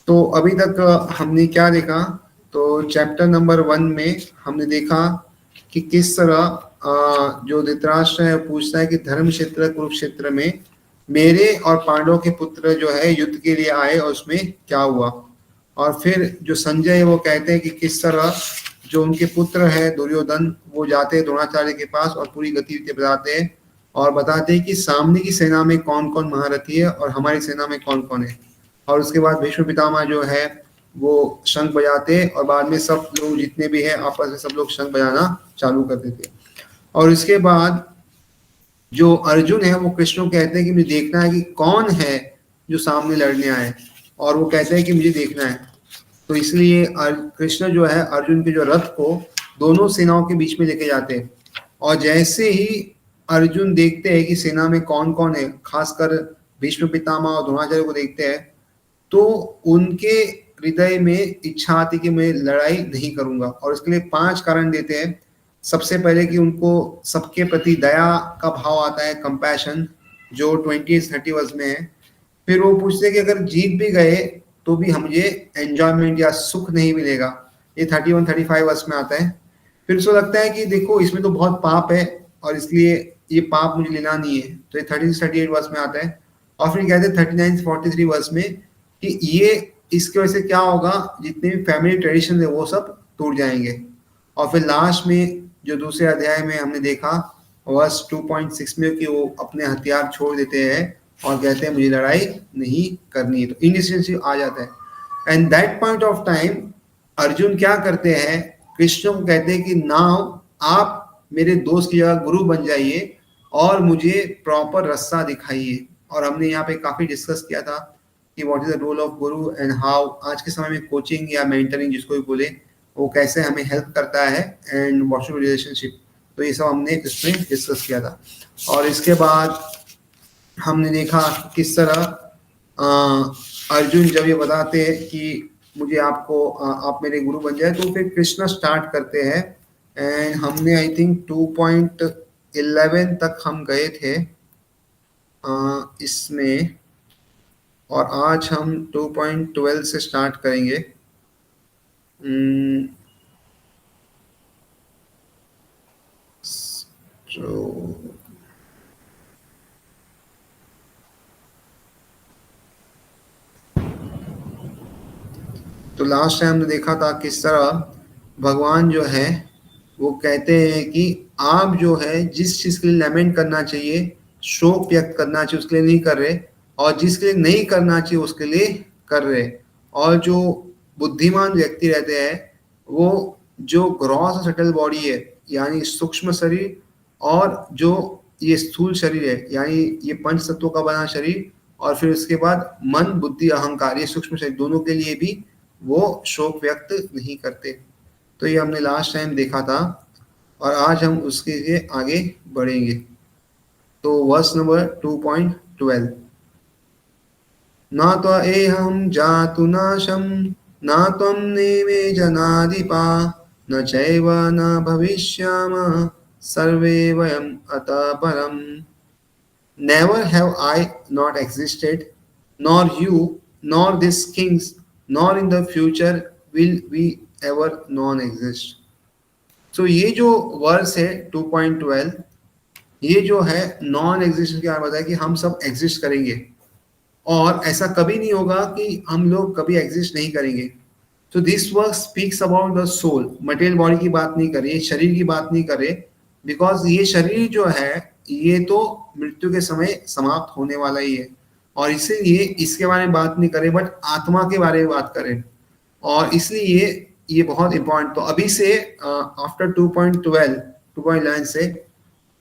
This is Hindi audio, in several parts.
तो अभी तक हमने क्या देखा? तो चैप्टर नंबर 1 में हमने देखा कि किस तरह जो धृतराष्ट्र है पूछता है कि धर्म क्षेत्र कुरुक्षेत्र में मेरे और पांडवों के पुत्र जो है युद्ध के लिए आए और उसमें क्या हुआ। और फिर जो संजय है वो कहते हैं कि किस तरह जो उनके पुत्र है दुर्योधन वो जाते हैं द्रोणाचार्य के पास और पूरी गतिविधि बताते हैं और बताते हैं कि सामने की सेना में कौन कौन महारथी है और हमारी सेना में कौन कौन है। और उसके बाद भीष्म पितामह जो है वो शंख बजाते हैं और बाद में सब लोग जितने भी हैं आपस में सब लोग शंख बजाना चालू कर देते हैं। और इसके बाद जो अर्जुन है वो कृष्ण को कहते हैं कि मुझे देखना है कि कौन है जो सामने लड़ने आए, और वो कहते हैं कि मुझे देखना है। तो इसलिए कृष्ण जो है अर्जुन के जो रथ को दोनों सेनाओं के बीच में लेके जाते हैं। और जैसे ही अर्जुन देखते हैं कि सेना में कौन कौन है, खासकर भीष्म पितामह और द्रोणाचार्य को देखते हैं, तो उनके हृदय में इच्छा आती कि मैं लड़ाई नहीं करूंगा। और इसके लिए 5 कारण देते हैं। सबसे पहले कि उनको सबके प्रति दया का भाव आता है, कंपैशन, जो 20-30 वर्ष में है। फिर वो पूछते हैं कि अगर जीत भी गए तो भी मुझे एंजॉयमेंट या सुख नहीं मिलेगा, ये 31-35 वर्ष में आता है। फिर उसको लगता है कि देखो इसमें तो बहुत पाप है और इसलिए ये पाप मुझे लेना नहीं है, तो ये 30-38 वर्ष में आता है। और फिर कहते हैं 39-43 वर्ष में कि ये इसकी वजह से क्या होगा, जितने भी फैमिली ट्रेडिशन है वो सब टूट जाएंगे। और फिर लास्ट में जो दूसरे अध्याय में हमने देखा वर्ष 2.6 में कि वो अपने हथियार छोड़ देते हैं और कहते हैं मुझे लड़ाई नहीं करनी है, तो इनडिसिशनशिप आ जाता है। And that point of time Arjun क्या करते हैं, कृष्ण को कहते हैं कि नाउ आप मेरे दोस्त की जगह गुरु बन जाइए और मुझे प्रॉपर रास्ता दिखाइए। और हमने यहाँ पे काफी डिस्कस किया था कि what is the role of guru and how आज के समय में कोचिंग या मेंटरिंग जिसको भी बोले वो कैसे हमें हेल्प करता है एंड व्हाट शुड रिलेशनशिप। तो ये सब हमने इसमें डिस्कस किया था। और इसके बाद हमने देखा किस तरह अर्जुन जब ये बताते हैं कि मुझे आपको आप मेरे गुरु बन जाए, तो फिर कृष्णा स्टार्ट करते हैं। एंड हमने आई थिंक 2.11 तक हम गए थे इसमें, और आज हम 2.12 से स्टार्ट करेंगे। तो लास्ट टाइम हमने देखा था किस तरह भगवान जो है वो कहते हैं कि आप जो है जिस चीज के लिए लैमेंट करना चाहिए, शोक व्यक्त करना चाहिए उसके लिए नहीं कर रहे, और जिसके लिए नहीं करना चाहिए उसके लिए कर रहे। और जो बुद्धिमान व्यक्ति रहते हैं वो जो ग्रॉस और सटल बॉडी है यानी सूक्ष्म शरीर, और जो ये स्थूल शरीर है यानी ये पंच तत्वों का बना शरीर, और फिर उसके बाद मन बुद्धि अहंकार ये सूक्ष्म शरीर, दोनों के लिए भी वो शोक व्यक्त नहीं करते। तो ये हमने लास्ट टाइम देखा था और आज हम उसके लिए आगे बढ़ेंगे। तो वर्स नंबर 2.12, न तो एहम जातु नाशम न त्वं नेमे जनाधिपा न चैव न भविष्याम सर्वे वयम अतः परम। Never have I not existed, nor you, nor these kings, nor in the future will we ever non-exist. So ये जो वर्स है 2.12, ये जो है नॉन एग्जिस्टेंस के बारे में बताया कि हम सब एग्जिस्ट करेंगे और ऐसा कभी नहीं होगा कि हम लोग कभी एग्जिस्ट नहीं करेंगे। तो this work speaks about the soul, material body की बात नहीं कर रही, शरीर की बात नहीं कर रहे, बिकॉज ये शरीर जो है ये तो मृत्यु के समय समाप्त होने वाला ही है, और इसीलिए इसके बारे में बात नहीं करें, बट आत्मा के बारे में बात करें। और इसलिए ये बहुत इंपॉर्टेंट। तो अभी से आफ्टर 2.12 2.11 से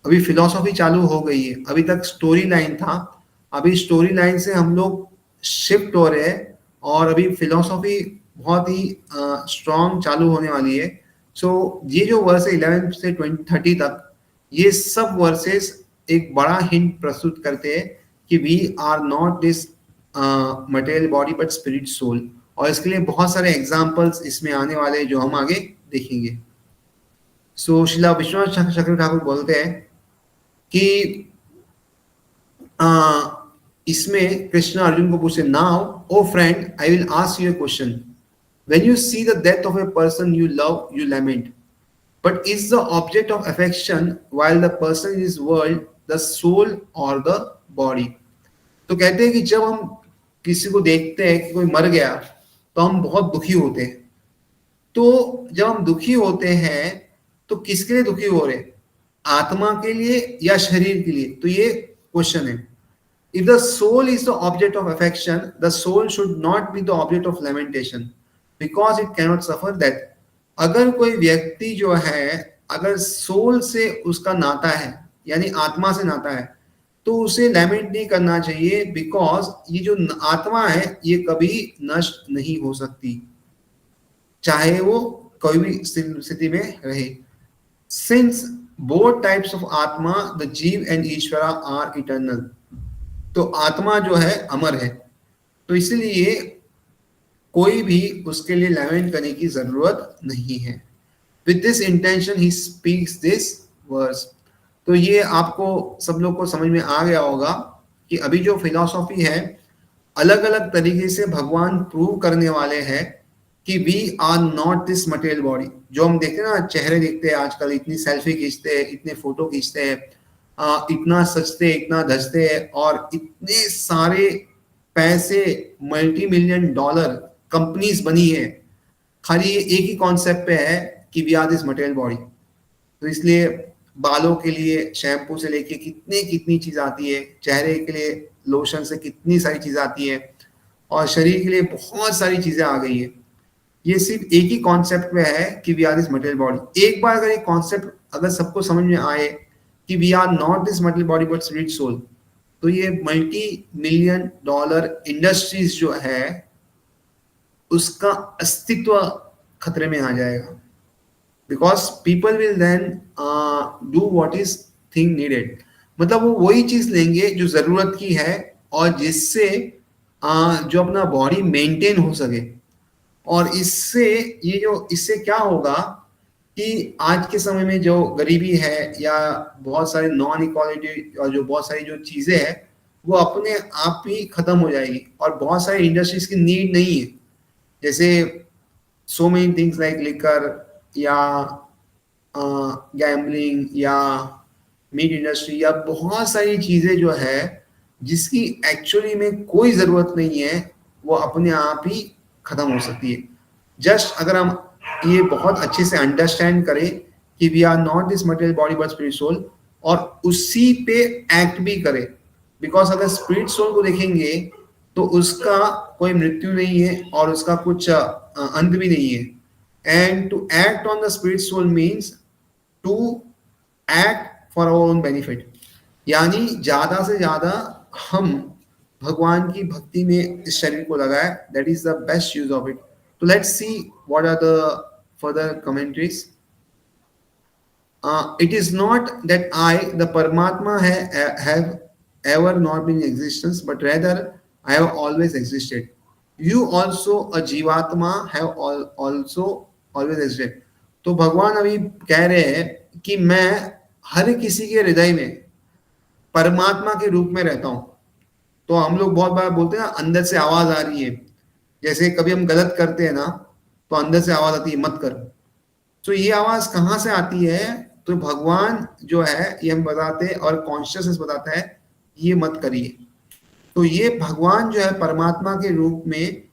अभी फिलोसॉफी चालू हो गई है। अभी तक स्टोरी लाइन था, अभी स्टोरी लाइन से हम लोग शिफ्ट हो रहे हैं और अभी फिलोसॉफी बहुत ही स्ट्रॉन्ग चालू होने वाली है। सो ये जो वर्स है 11 से 30 तक, ये सब वर्सेस एक बड़ा हिंट प्रस्तुत करते हैं कि we are not this material body but spirit soul. और इसके लिए बहुत सारे एग्जाम्पल्स इसमें आने वाले हैं जो हम आगे देखेंगे। सो शिला विश्वनाथ चक्र ठाकुर बोलते हैं कि इसमें कृष्ण अर्जुन को पूछे, now O friend I will ask you a question, when you see the death of a person you love you lament, but is the object of affection while the person in this world the soul or the body? तो कहते हैं कि जब हम किसी को देखते हैं कि कोई मर गया तो हम बहुत दुखी होते हैं। तो जब हम दुखी होते हैं तो किसके लिए दुखी हो रहे हैं, आत्मा के लिए या शरीर के लिए? तो ये क्वेश्चन है। If the soul is the object of affection, the soul should not be the object of lamentation because it cannot suffer death. अगर कोई व्यक्ति जो है, अगर सोल से उसका नाता है यानी आत्मा से नाता है, तो उसे लैमेंट नहीं करना चाहिए, बिकॉज ये जो आत्मा है ये कभी नष्ट नहीं हो सकती, चाहे वो कोई भी स्थिति में रहे। सिंस बोथ टाइप्स ऑफ आत्मा, द जीव एंड ईश्वरा आर इटर्नल, तो आत्मा जो है अमर है, तो इसलिए कोई भी उसके लिए लैमेंट करने की जरूरत नहीं है। With this intention he speaks this verse. तो ये आपको सब लोग को समझ में आ गया होगा कि अभी जो फिलॉसफी है, अलग अलग तरीके से भगवान प्रूव करने वाले हैं कि we are not this material body. जो हम देखते हैं ना, चेहरे देखते हैं आजकल, इतनी सेल्फी खींचते हैं, इतने फोटो खींचते हैं, इतना सजते, इतना धजते हैं, और इतने सारे पैसे, मल्टी मिलियन डॉलर कंपनीज बनी है, खाली ये एक ही कॉन्सेप्ट पे है कि we are this material body. तो इसलिए बालों के लिए शैम्पू से लेके कितनी चीज आती है, चेहरे के लिए लोशन से कितनी सारी चीज आती है, और शरीर के लिए बहुत सारी चीजें आ गई है। ये सिर्फ एक ही कॉन्सेप्ट में है कि we are this material body. एक बार अगर ये कॉन्सेप्ट अगर सबको समझ में आए कि we are not this material body but spirit soul, तो ये मल्टी मिलियन डॉलर इंडस्ट्रीज जो है उसका अस्तित्व खतरे में आ जाएगा, because people will then do what is thing needed. मतलब वो वही चीज लेंगे जो जरूरत की है, और जिससे जो अपना बॉडी मेंटेन हो सके। और इससे क्या होगा कि आज के समय में जो गरीबी है या बहुत सारे नॉन इक्वालिटी और जो बहुत सारी जो चीजें हैं वो अपने आप ही खत्म हो जाएगी, और बहुत सारी इंडस्ट्रीज की नीड नहीं है, जैसे so many things like liquor या गैम्बलिंग या मीट इंडस्ट्री या बहुत सारी चीजें जो है जिसकी एक्चुअली में कोई जरूरत नहीं है, वो अपने आप ही खत्म हो सकती है। जस्ट अगर हम ये बहुत अच्छे से अंडरस्टैंड करें कि we are not this material body but spirit soul, और उसी पे एक्ट भी करें, बिकॉज अगर स्पिरिट सोल को देखेंगे तो उसका कोई मृत्यु नहीं है और उसका कुछ अंत भी नहीं है। And to act on the spirit soul means to act for our own benefit, यानी ज्यादा से ज्यादा हम भगवान की भक्ति में इस शरीर को लगाए, that is the best use of it. तो let's see what are the further commentaries. It is not that I, the Paramatma, have ever not been in existence, but rather I have always existed. You also, a Jivatma, have also always existed. तो भगवान अभी कह रहे हैं कि मैं हर किसी के हृदय में परमात्मा के रूप में रहता हूँ। तो हम लोग बहुत बार बोलते हैं ना, अंदर से आवाज आ रही है, जैसे कभी हम गलत करते हैं ना तो अंदर से आवाज आती है मत कर। तो ये आवाज कहाँ से आती है? तो भगवान जो है ये हम बताते हैं, और कॉन्शियसनेस बताता है ये मत करिए। तो ये भगवान जो है परमात्मा के रूप में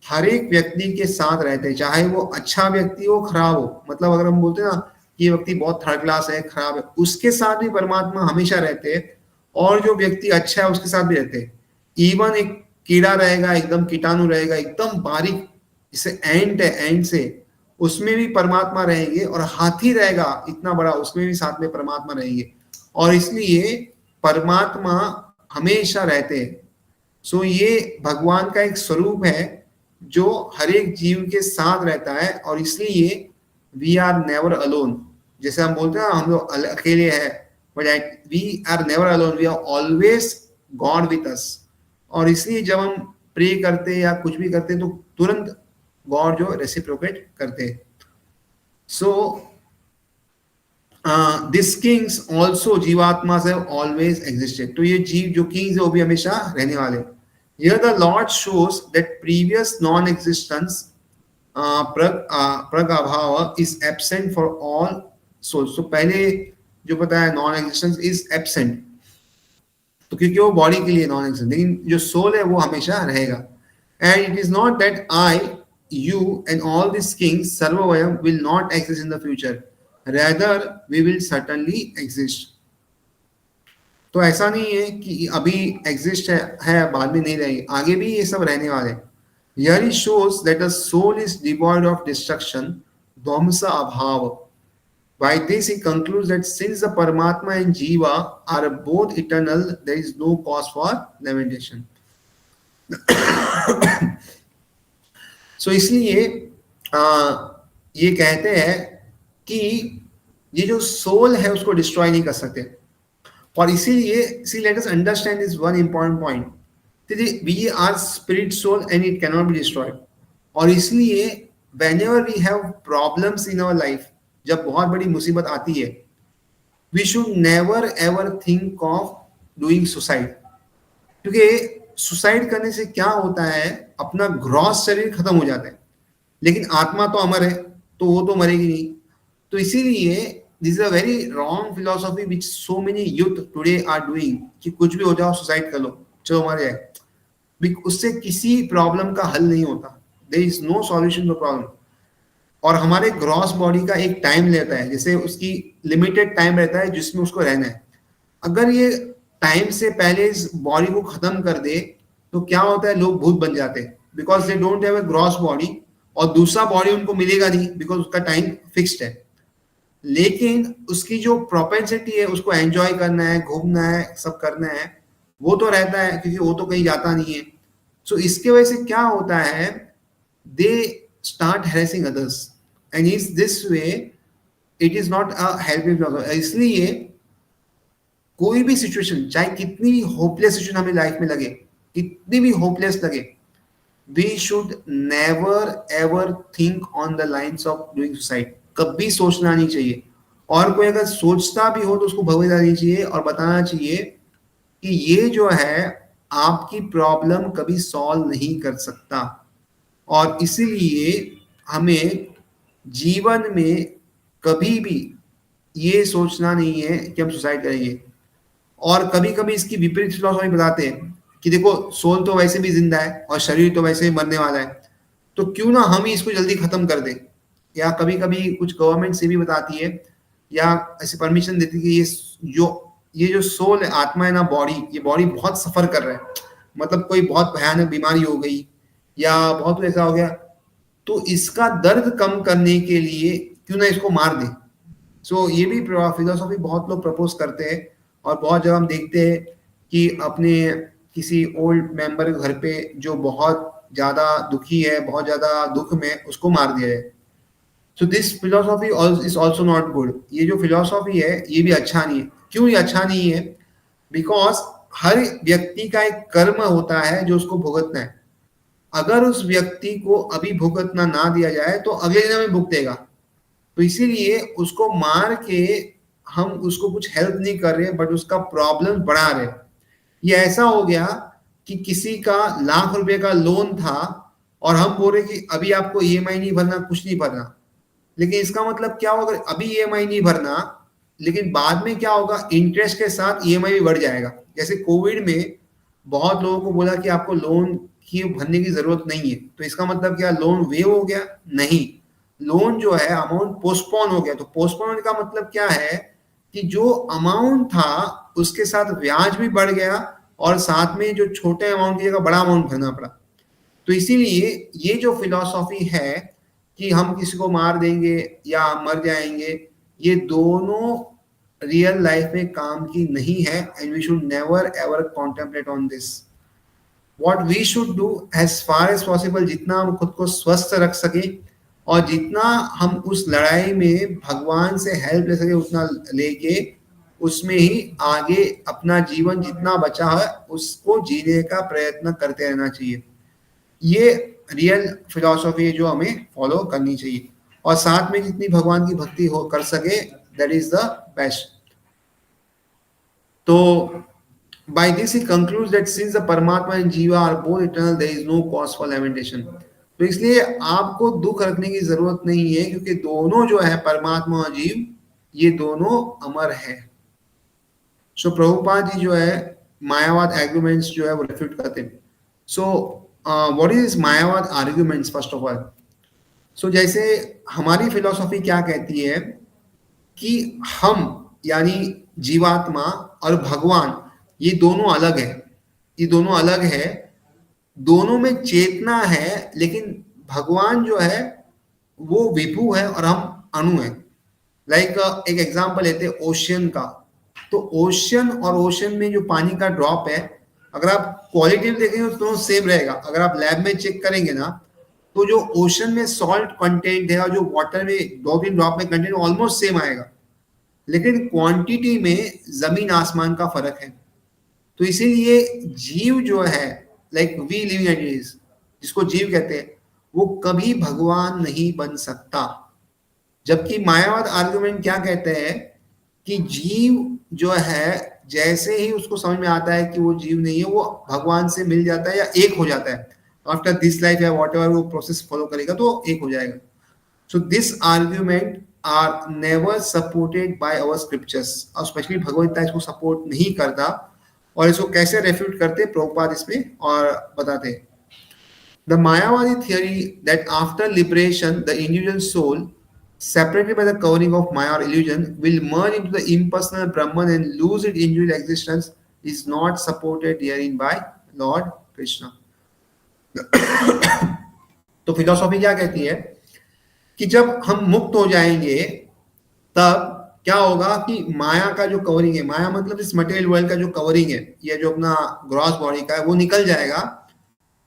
हर एक व्यक्ति के साथ रहते हैं, चाहे वो अच्छा व्यक्ति हो खराब हो। मतलब अगर हम बोलते हैं ना कि ये व्यक्ति बहुत थर्ड क्लास है, खराब है, उसके साथ भी परमात्मा हमेशा रहते हैं, और जो व्यक्ति अच्छा है उसके साथ भी रहते हैं। इवन एक कीड़ा रहेगा, एकदम कीटाणु रहेगा, एकदम बारीक, जैसे एंट है, एंट से, उसमें भी परमात्मा रहेंगे, और हाथी रहेगा इतना बड़ा, उसमें भी साथ में परमात्मा रहेंगे। और इसलिए परमात्मा हमेशा रहते हैं। सो ये भगवान का एक स्वरूप है जो हर एक जीव के साथ रहता है, और इसलिए वी आर नेवर अलोन। जैसे हम बोलते हैं ना हम लोग अकेले हैं, but we are never alone, we are always God with us. और इसलिए जब हम प्रे करते हैं या कुछ भी करते हैं तो तुरंत गॉड जो रेसिप्रोकेट करते हैं। सो दिस किंग्स ऑल्सो जीवात्मा हैव ऑलवेज एग्जिस्टेड, तो ये जीव जो किंग्स है वो भी हमेशा रहने वाले। Here the Lord shows that previous non existence प्रग अभाव is absent for all souls. तो पहले जो बताया नॉन एग्जिस्टेंस इज एब्सेंट, तो क्योंकि वो बॉडी के लिए नॉन एग्जिस्टेंट, लेकिन जो सोल है वो हमेशा रहेगा। And it is not that I, you and all this kings सर्ववयम will not exist in the future, rather we will certainly exist। तो ऐसा नहीं है कि अभी एग्जिस्ट है बाद में नहीं रहेगी, आगे भी ये सब रहने वाले। Here he shows that the soul is devoid of destruction, dvamsa abhav। By this he concludes that since the Paramatma and Jiva are both eternal, there is no cause for lamentation। So इसलिए ये कहते हैं कि ये जो सोल है उसको डिस्ट्रॉय नहीं कर सकते, और इसीलिए see let us understand this one important point, we are spirit soul and it can not be destroyed. और इसलिए whenever we have problems in our life, जब बहुत बड़ी मुसीबत आती है, we should never ever think of doing suicide, क्योंकि सुसाइड करने से क्या होता है, अपना ग्रॉस शरीर खत्म हो जाता है, लेकिन आत्मा तो अमर है, तो वो तो मरेगी नहीं। तो इसीलिए this is a very wrong philosophy which so many youth today are doing, कि कुछ भी हो जाओ सुसाइड कर लो, चलो मर जाए। उससे किसी प्रॉब्लम का हल नहीं होता, there is no solution to problem. और हमारे ग्रॉस बॉडी का एक टाइम लेता है, जैसे उसकी लिमिटेड टाइम रहता है जिसमें उसको रहना है। अगर ये टाइम से पहले इस बॉडी को खत्म कर दे तो क्या होता है, लोग भूत बन जाते हैं, because they don't have a gross body, और दूसरा बॉडी उनको मिलेगा नहीं बिकॉज उसका टाइम फिक्स्ड है। लेकिन उसकी जो प्रोपेंसिटी है उसको एंजॉय करना है, घूमना है, सब करना है, वो तो रहता है, क्योंकि वो तो कहीं जाता नहीं है। सो इसके वजह से क्या होता है, they start harassing others, and is this way it is not a helping. इसलिए कोई भी सिचुएशन, चाहे कितनी भी होपलेस सिचुएशन हमें लाइफ में लगे, कितनी भी होपलेस लगे, we should never ever think on the lines of doing suicide. कभी सोचना नहीं चाहिए, और कोई अगर सोचता भी हो तो उसको भगवत देनी चाहिए और बताना चाहिए कि ये जो है आपकी प्रॉब्लम कभी सॉल्व नहीं कर सकता, और इसीलिए हमें जीवन में कभी भी ये सोचना नहीं है कि हम सुसाइड करेंगे। और कभी कभी इसकी विपरीत फिलॉसफी बताते हैं कि देखो सोल तो वैसे भी जिंदा है और शरीर तो वैसे ही मरने वाला है, तो क्यों ना हम ही इसको जल्दी खत्म कर दें। या कभी कभी कुछ गवर्नमेंट से भी बताती है या ऐसे परमिशन देती है कि ये जो सोल है, आत्मा है ना, बॉडी, ये बॉडी बहुत सफर कर रहा है, मतलब कोई बहुत भयानक बीमारी हो गई या बहुत ऐसा हो गया, तो इसका दर्द कम करने के लिए क्यों ना इसको मार दें। सो ये भी फिलोसॉफी बहुत लोग प्रपोज करते हैं, और बहुत जगह हम देखते हैं कि अपने किसी ओल्ड मेंबर के घर पे जो बहुत ज्यादा दुखी है, बहुत ज्यादा दुख में, उसको मार दिया है। So this philosophy is also not good. ये जो फिलोसॉफी है ये भी अच्छा नहीं है। क्यों ये अच्छा नहीं है? बिकॉज हर व्यक्ति का एक कर्म होता है जो उसको भुगतना है। अगर उस व्यक्ति को अभी भुगतना ना दिया जाए तो अगले जन्म में भुगतेगा, तो इसीलिए उसको मार के हम उसको कुछ हेल्प नहीं कर रहे, बट उसका प्रॉब्लम बढ़ा रहे। ये ऐसा हो गया कि किसी का लाख रुपए का लोन था और हम बोल रहे कि अभी आपको ईएमआई नहीं भरना, कुछ नहीं भरना, लेकिन इसका मतलब क्या होगा, अभी ईएमआई नहीं भरना, लेकिन बाद में क्या होगा, इंटरेस्ट के साथ ईएमआई भी बढ़ जाएगा। जैसे कोविड में बहुत लोगों को बोला कि आपको लोन की भरने की जरूरत नहीं है, तो इसका मतलब क्या लोन वेव हो गया? नहीं, लोन जो है अमाउंट पोस्टपोन हो गया। तो पोस्टपोन होने का मतलब क्या है कि जो अमाउंट था उसके साथ ब्याज भी बढ़ गया, और साथ में जो छोटे अमाउंट की जगह बड़ा अमाउंट भरना पड़ा। तो इसीलिए ये जो फिलॉसफी है कि हम किसी को मार देंगे या मर जाएंगे, ये दोनों रियल लाइफ में काम की नहीं है, and we should never ever contemplate on this. What we should do as far as possible, जितना हम खुद को स्वस्थ रख सके और जितना हम उस लड़ाई में भगवान से हेल्प ले सके उतना लेके उसमें ही आगे अपना जीवन जितना बचा है उसको जीने का प्रयत्न करते रहना चाहिए। ये रियल फिलॉसफी है जो हमें फॉलो करनी चाहिए, और साथ में जितनी भगवान की भक्ति हो कर सके that is the best. So by this he concludes that since the Paramatma and Jiva are both eternal, there is no cause for lamentation. तो इसलिए आपको दुख रखने की जरूरत नहीं है, क्योंकि दोनों जो है परमात्मा और जीव, ये दोनों अमर है. सो प्रभुपाद जी जो है मायावाद आर्ग्यूमेंट्स जो है वो रिफ्यूट करते हैं. सो व्हाट इज मायावाद arguments? First of all, so जैसे हमारी फिलॉसफी क्या कहती है कि हम यानी जीवात्मा और भगवान ये दोनों अलग है. ये दोनों अलग है, दोनों में चेतना है, लेकिन भगवान जो है वो विभु है और हम अणु है. लाइक एक एग्जांपल लेते हैं ओशियन का. तो ओशियन और ओशियन में जो पानी का ड्रॉप है, अगर आप क्वालिटी देखेंगे तो दोनों सेम रहेगा. अगर आप लैब में चेक करेंगे ना, तो जो ओशन में सॉल्ट कंटेंट है और जो वाटर में 2-3 ड्रॉप में कंटेंट ऑलमोस्ट सेम आएगा, लेकिन क्वांटिटी में जमीन आसमान का फर्क है. तो इसीलिए जीव जो है, लाइक वी लिविंग एंटिटीज जिसको जीव कहते हैं, वो कभी भगवान नहीं बन सकता. जबकि मायावाद आर्गुमेंट क्या कहते हैं कि जीव जो है जैसे ही उसको समझ में आता है कि वो जीव नहीं है, वो भगवान से मिल जाता है या एक हो जाता है. आफ्टर दिस लाइफ या व्हाटएवर वो प्रोसेस फॉलो करेगा तो एक हो जाएगा. So this argument are never supported by our scriptures. और स्पेशली भगवद गीता इसको सपोर्ट नहीं करता. और इसको कैसे रेफ्यूट करते प्रभुपाद इसमें और बताते हैं. द मायावादी theory that after liberation the individual soul separated by the covering of Maya or illusion will merge into the impersonal Brahman and lose its individual existence is not supported herein by Lord Krishna. तो फिलोसॉफी क्या कहती है कि जब हम मुक्त हो जाएंगे तब क्या होगा कि माया का जो कवरिंग है, माया मतलब इस मटेरियल वर्ल्ड का जो कवरिंग है, ये जो अपना ग्रॉस बॉडी का है, वो निकल जाएगा.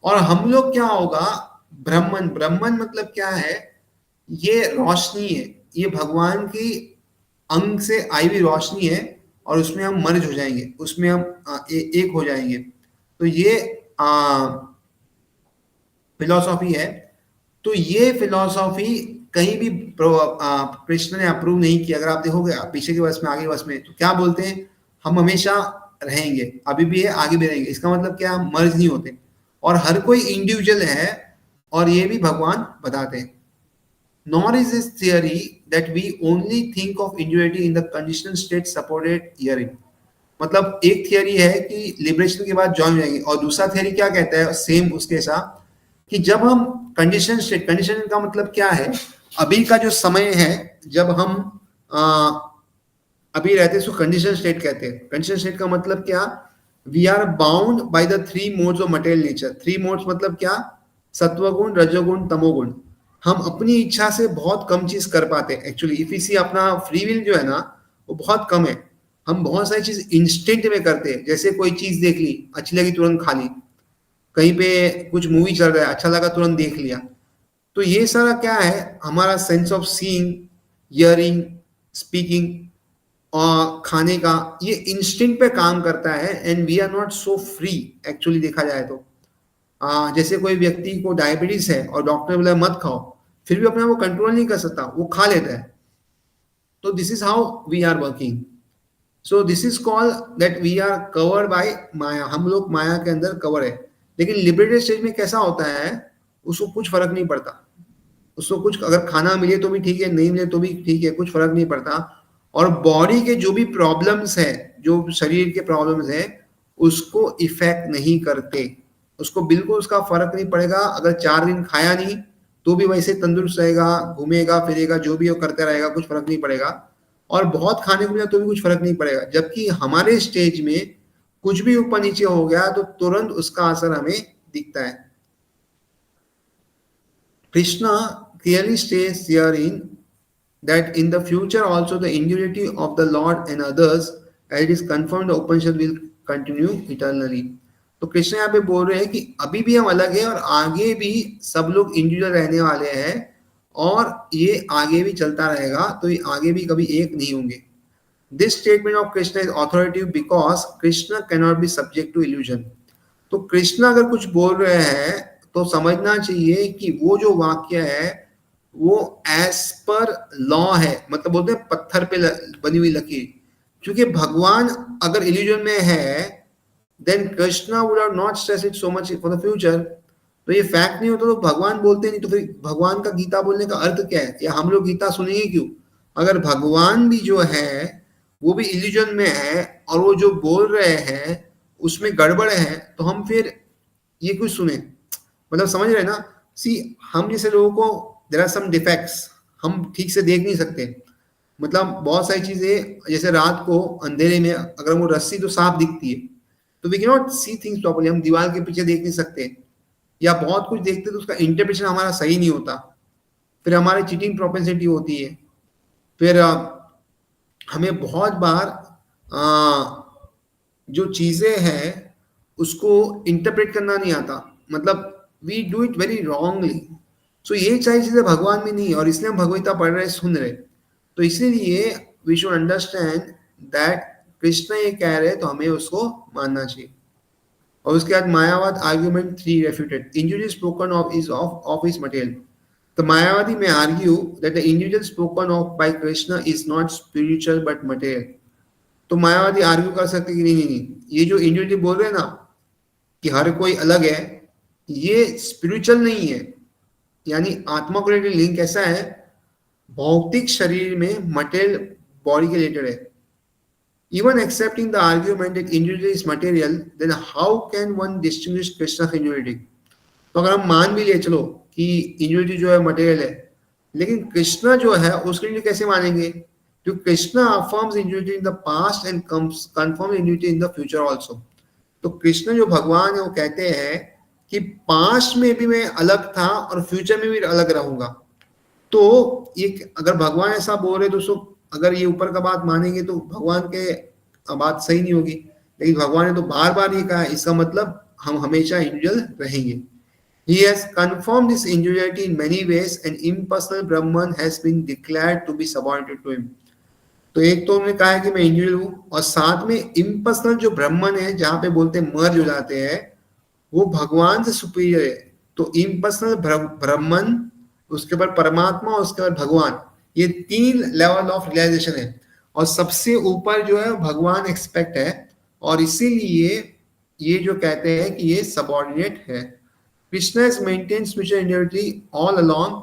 और हम लोग क्या होगा, ब्रह्मन. ब्रह्मन मतलब क्या है? ये रोशनी है, ये भगवान की अंग से आई हुई रोशनी है, और उसमें हम मर्ज हो जाएंगे, उसमें हम एक हो जाएंगे. तो ये फिलॉसफी है. तो ये फिलॉसफी कहीं भी कृष्ण ने अप्रूव नहीं किया. अगर आप देखोगे पीछे के वर्ष में, आगे वर्ष में, तो क्या बोलते हैं? हम हमेशा रहेंगे, अभी भी है, आगे भी रहेंगे. इसका मतलब क्या? मर्ज नहीं होते. और हर कोई इंडिविजुअल है, और ये भी भगवान बताते हैं. Nor is this theory that we only think of individuality in the conditional state supported herein. मतलब एक थियरी है कि लिबरेशन के बाद जॉइन जाएंगे, और दूसरा थियरी क्या कहता है सेम उसके साथ, कि जब हम कंडीशन स्टेट, कंडीशन का मतलब क्या है? अभी का जो समय है जब हम अभी रहते हैं उसको कंडीशन स्टेट कहते हैं. कंडीशन स्टेट का मतलब क्या? We are bound by the 3 modes of material nature. 3 modes मतलब क्या? सत्वगुण, रजोगुण, तमोगुण. हम अपनी इच्छा से बहुत कम चीज कर पाते हैं. एक्चुअली इफ यू सी, अपना फ्री विल जो है ना, वो बहुत कम है. हम बहुत सारी चीज इंस्टेंट में करते हैं. जैसे कोई चीज देख ली, अच्छी लगी, तुरंत खा ली. कहीं पे कुछ मूवी चल रहा है, अच्छा लगा, तुरंत देख लिया. तो ये सारा क्या है? हमारा sense of seeing, hearing, speaking और खाने का, ये इंस्टिंक्ट पे काम करता है. And we are not so free actually देखा जाए तो. जैसे कोई व्यक्ति को डायबिटीज है और डॉक्टर बोला मत खाओ, फिर भी अपने वो कंट्रोल नहीं कर सकता, वो खा लेता है. तो this is how we are working. So this is called that we are covered by maya. हम लोग माया के अंदर कवर है. लेकिन लिबरेटेड स्टेज में कैसा होता है? उसको कुछ फर्क नहीं पड़ता. उसको कुछ अगर खाना मिले तो भी ठीक है, नहीं मिले तो भी ठीक है, कुछ फर्क नहीं पड़ता. और बॉडी के जो भी प्रॉब्लम्स है, जो शरीर के प्रॉब्लम्स है, उसको इफेक्ट नहीं करते. उसको बिल्कुल उसका फर्क नहीं पड़ेगा. अगर 4 दिन खाया नहीं तो भी वैसे तंदुरुस्त रहेगा, घूमेगा फिरेगा, जो भी वो करते रहेगा, कुछ फर्क नहीं पड़ेगा. और बहुत खाने को मिला तो भी कुछ फर्क नहीं पड़ेगा. जबकि हमारे स्टेज में कुछ भी ऊपर नीचे हो गया तो तुरंत उसका असर हमें दिखता है. Krishna clearly states herein that in the future also the individuality of the Lord and others, as it is confirmed the Upanishad, will continue eternally. तो कृष्ण यहाँ पे बोल रहे हैं कि अभी भी हम अलग हैं और आगे भी सब लोग इंडिविजुअल रहने वाले हैं, और ये आगे भी चलता रहेगा. तो ये आगे भी कभी एक नहीं होंगे. This statement of Krishna is authoritative because Krishna cannot be subject to illusion. तो कृष्ण अगर कुछ बोल रहे हैं तो समझना चाहिए कि वो जो वाक्य है वो एज पर लॉ है, मतलब बोलते हैं पत्थर पे बनी हुई लकीर। क्योंकि भगवान अगर इल्यूजन में है, then Krishna would have not stress it so much for the future. तो ये फैक्ट नहीं होता तो भगवान बोलते नहीं, तो फिर भगवान का गीता बोलने का अर्थ क्या है, या हम लोग गीता सुनेंगे क्यों? अगर भगवान भी जो है वो भी इल्यूजन में है और वो जो बोल रहे हैं उसमें गड़बड़ है, तो हम फिर ये कुछ सुने? मतलब समझ रहे हैं ना? सी, हम जैसे लोगों को देयर आर सम डिफेक्ट्स, हम ठीक से देख नहीं सकते। मतलब बहुत सारी चीजें, जैसे रात को अंधेरे में अगर वो रस्सी तो साफ दिखती है, तो we can not see things properly, हम दीवार के पीछे देख नहीं सकते, या बहुत कुछ देखते तो उसका इंटरप्रिटेशन हमारा सही नहीं होता, फिर हमारी चीटिंग प्रोपेंसिटी होती है, फिर हमें बहुत बार जो चीजें हैं उसको इंटरप्रेट करना नहीं आता, मतलब we do it very wrongly. So ये सारी चीजें भगवान में नहीं है, और इसलिए हम भगवता पढ़ रहे, सुन रहे। तो इसीलिए we should understand that Krishna ये कह रहे हैं तो हमें उसको मानना चाहिए। और उसके बाद Mayavada argument 3 refuted, injury spoken of is of is material. तो मायावादी में argue that the individual spoken of by Krishna is not spiritual but material. तो मायावादी आर्ग्यू कर सकते कि नहीं नहीं नहीं, ये जो इंडिविजुअल बोल रहे हैं ना कि हर कोई अलग है, ये स्पिरिचुअल नहीं है। यानी आत्मा को रिलेटेड लिंक ऐसा है, भौतिक शरीर में मटेरियल बॉडी के रिलेटेड है। Even accepting the argument that individual is material, then how can one distinguish Krishna from individuality? तो अगर हम मान भी ले चलो कि इंडिविजुअलिटी जो है मटेरियल है, लेकिन कृष्णा जो है उसके लिए कैसे मानेंगे? क्योंकि Krishna affirms individuality in the past and confirms individuality in the future also. तो कृष्ण जो भगवान है वो कहते हैं कि पास्ट में भी मैं अलग था और फ्यूचर में भी अलग रहूंगा। तो ये अगर भगवान ऐसा बोल रहे दोस्तों, अगर ये ऊपर का बात मानेंगे तो भगवान के बात सही नहीं होगी, लेकिन भगवान ने तो बार बार ये कहा है, इसका मतलब हम हमेशा इंडिविजुअल रहेंगे। He has confirmed this individuality in many ways and impersonal Brahman has been declared to be subordinate to him. तो एक तो उन्होंने कहा है कि मैं इंडिविजुअल हूँ, और साथ में इम्पर्सनल जो ब्रह्मन है, जहां पे बोलते हैं मर्ज हो जाते हैं, वो भगवान से सुपीरियर है। तो इम्पर्सनल ब्रह्मन, उसके बाद परमात्मा, उसके बाद भगवान, ये 3 लेवल ऑफ रियलाइजेशन है, और सबसे ऊपर जो है भगवान एक्सपेक्ट है, और इसीलिए ये जो कहते हैं कि ये सबऑर्डिनेट है। Krishna has maintained spiritual individuality all along.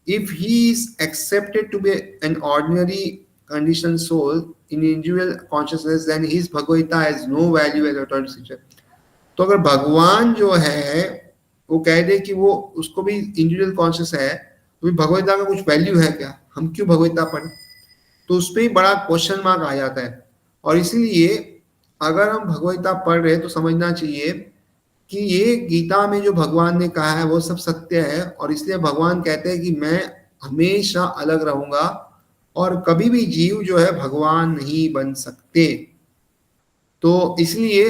If he is accepted to be an ordinary conditioned soul in individual consciousness, then his Bhagavata has no value as authority teacher. तो अगर भगवान जो है वो कह दे कि वो उसको भी इंडिविजुअल कॉन्शियस है, तो भी भगवता का कुछ वैल्यू है क्या? हम क्यों भगवता पढ़े? तो उस पर ही बड़ा क्वेश्चन मार्क आ जाता है। और इसीलिए अगर हम भगवता पढ़ रहे हैं तो समझना चाहिए कि ये गीता में जो भगवान ने कहा है वो सब सत्य है, और इसलिए भगवान कहते हैं कि मैं हमेशा अलग रहूंगा, और कभी भी जीव जो है भगवान नहीं बन सकते। तो इसलिए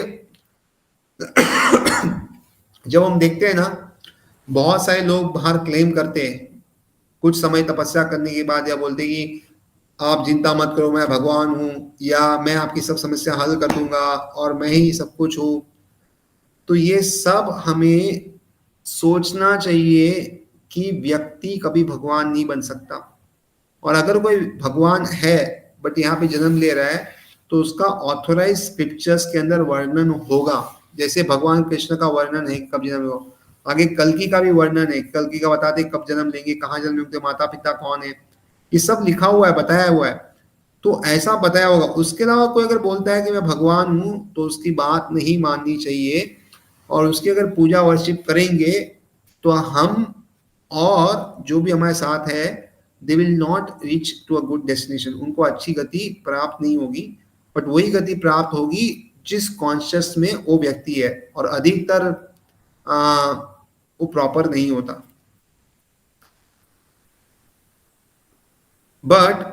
जब हम देखते हैं ना, बहुत सारे लोग बाहर क्लेम करते हैं कुछ समय तपस्या करने के बाद, या बोलते हैं कि आप चिंता मत करो, मैं भगवान हूं, या मैं आपकी सब समस्या हल कर दूंगा और मैं ही सब कुछ हूं। तो ये सब हमें सोचना चाहिए कि व्यक्ति कभी भगवान नहीं बन सकता, और अगर कोई भगवान है बट यहाँ पे जन्म ले रहा है, तो उसका ऑथोराइज स्क्रिप्चर्स के अंदर वर्णन होगा। जैसे भगवान कृष्ण का वर्णन है कब जन्म हो, आगे कल्कि का भी वर्णन है, कल्कि का बताते कब जन्म लेंगे, कहाँ जन्म लेंगे, माता पिता कौन है, ये सब लिखा हुआ है, बताया हुआ है। तो ऐसा बताया होगा। उसके अलावा कोई अगर बोलता है कि मैं भगवान हूं, तो उसकी बात नहीं माननी चाहिए, और उसकी अगर पूजा वर्शिप करेंगे तो हम और जो भी हमारे साथ है, they will not reach to a good destination, उनको अच्छी गति प्राप्त नहीं होगी, बट वही गति प्राप्त होगी जिस कॉन्शियस में वो व्यक्ति है, और अधिकतर वो प्रॉपर नहीं होता। But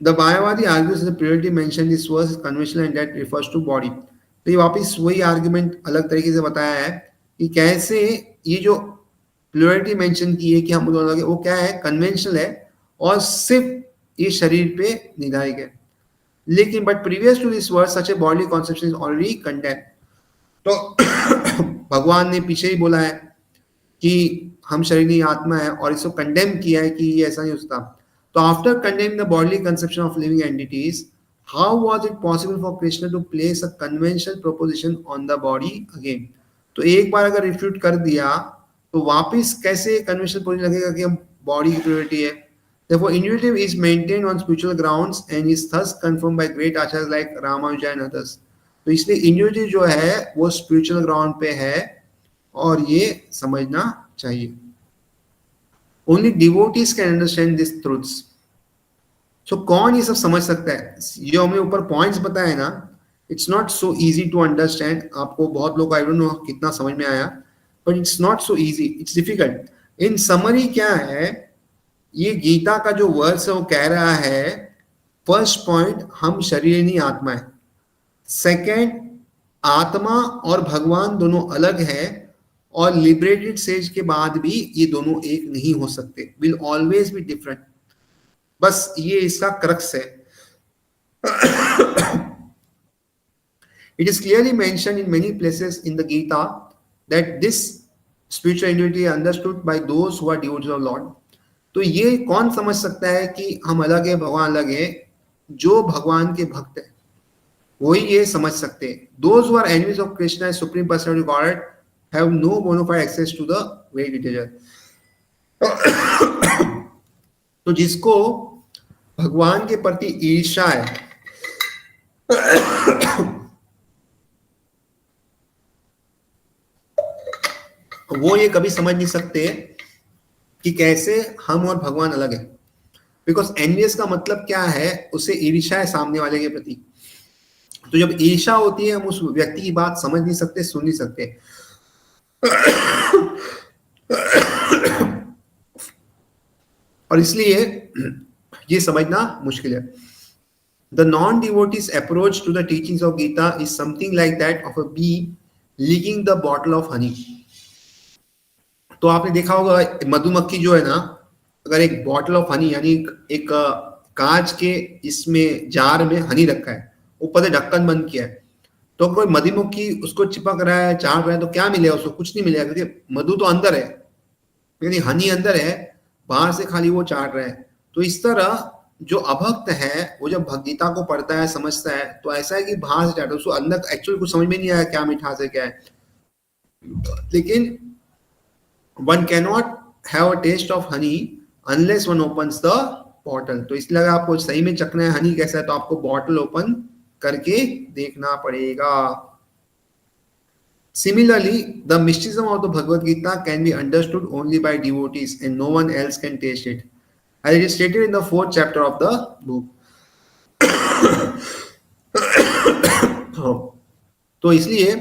the Mayavadi argues the purity mention this verse is conventional and that refers to body. तो ये वापस वही आर्ग्यूमेंट अलग तरीके से बताया है कि कैसे ये जो प्लुरलिटी मेंशन की है कि हम दोनों लगे, वो क्या है, कन्वेंशनल है और सिर्फ ये शरीर पे निर्धारित है। लेकिन but previous to this word such a body conception is already condemned. तो भगवान ने पीछे ही बोला है कि हम शरीर नहीं आत्मा है, और इसको कंडेम किया है कि ये ऐसा नहीं होता। तो after condemning the bodily conception of living entities, how was it possible for Krishna to place a conventional proposition on the body again? तो एक बार अगर रिफ्यूट कर दिया तो वापस कैसे कन्वेंशनल पोजिशन लगेगा कि हम बॉडी की प्योरिटी है? Therefore, individualism is maintained on spiritual grounds and is thus confirmed by great acharyas like Ramanuja and others. तो इसलिए इंडिविजुअल जो है वो स्पिरिचुअल ग्राउंड पे है, और ये समझना चाहिए। Only devotees can understand this truths. So कौन ये सब समझ सकता है? जो हमने ऊपर पॉइंट्स बताए ना, it's not so easy to understand. आपको बहुत लोग, आई डोंट नो कितना समझ में आया, but it's not so easy, it's difficult. In summary क्या है, ये गीता का जो वर्स है वो कह रहा है, फर्स्ट पॉइंट, हम शरीर नहीं आत्मा है। सेकंड, आत्मा और भगवान दोनों अलग है, और लिबरेटेड सेज के बाद भी ये दोनों एक नहीं हो सकते, विल ऑलवेज बी डिफरेंट। बस ये इसका क्रक्स है। It is clearly mentioned in many places in the Gita that this spiritual individuality is understood by those who are devotees of Lord. तो ये कौन समझ सकता है कि हम अलग है, भगवान अलग है? जो भगवान के भक्त है वही ये समझ सकते हैं। Those who are enemies of Krishna as supreme personality of God have no bona fide access to the very literature. तो जिसको भगवान के प्रति ईर्ष्या है, वो ये कभी समझ नहीं सकते कि कैसे हम और भगवान अलग है। बिकॉज एनवियस का मतलब क्या है? उसे ईर्ष्या है सामने वाले के प्रति। तो जब ईर्ष्या होती है, हम उस व्यक्ति की बात समझ नहीं सकते, सुन नहीं सकते। और इसलिए ये समझना मुश्किल है। The non-devotee's approach to the teachings of Gita is something like that of a bee licking the bottle of honey. तो आपने देखा होगा मधुमक्खी जो है ना, अगर एक बॉटल ऑफ हनी यानी एक कांच के इसमें जार में हनी रखा है, ऊपर से ढक्कन बंद किया है, तो कोई मधुमक्खी उसको चिपक रहा है, चाट रहा है, तो क्या मिलेगा उसको? कुछ नहीं मिलेगा, क्योंकि मधु तो अंदर है, यानी हनी अंदर है, बाहर से खाली वो चाट रहा है। तो इस तरह जो अभक्त है वो जब भगवद्गीता को पढ़ता है, समझता है, तो ऐसा है कि बाहर से चाट रहा है, उसको अंदर एक्चुअली कुछ समझ में नहीं आया क्या मिठास है क्या है। लेकिन one cannot have a taste of honey unless one opens the bottle. तो इसलिए अगर आपको सही में चखना है हनी कैसा है, तो आपको बॉटल ओपन करके देखना पड़ेगा। Similarly, the mysticism of the Bhagavad Gita can be understood only by devotees and no one else can taste it, as it is stated in the 4th chapter of the book. तो इसलिए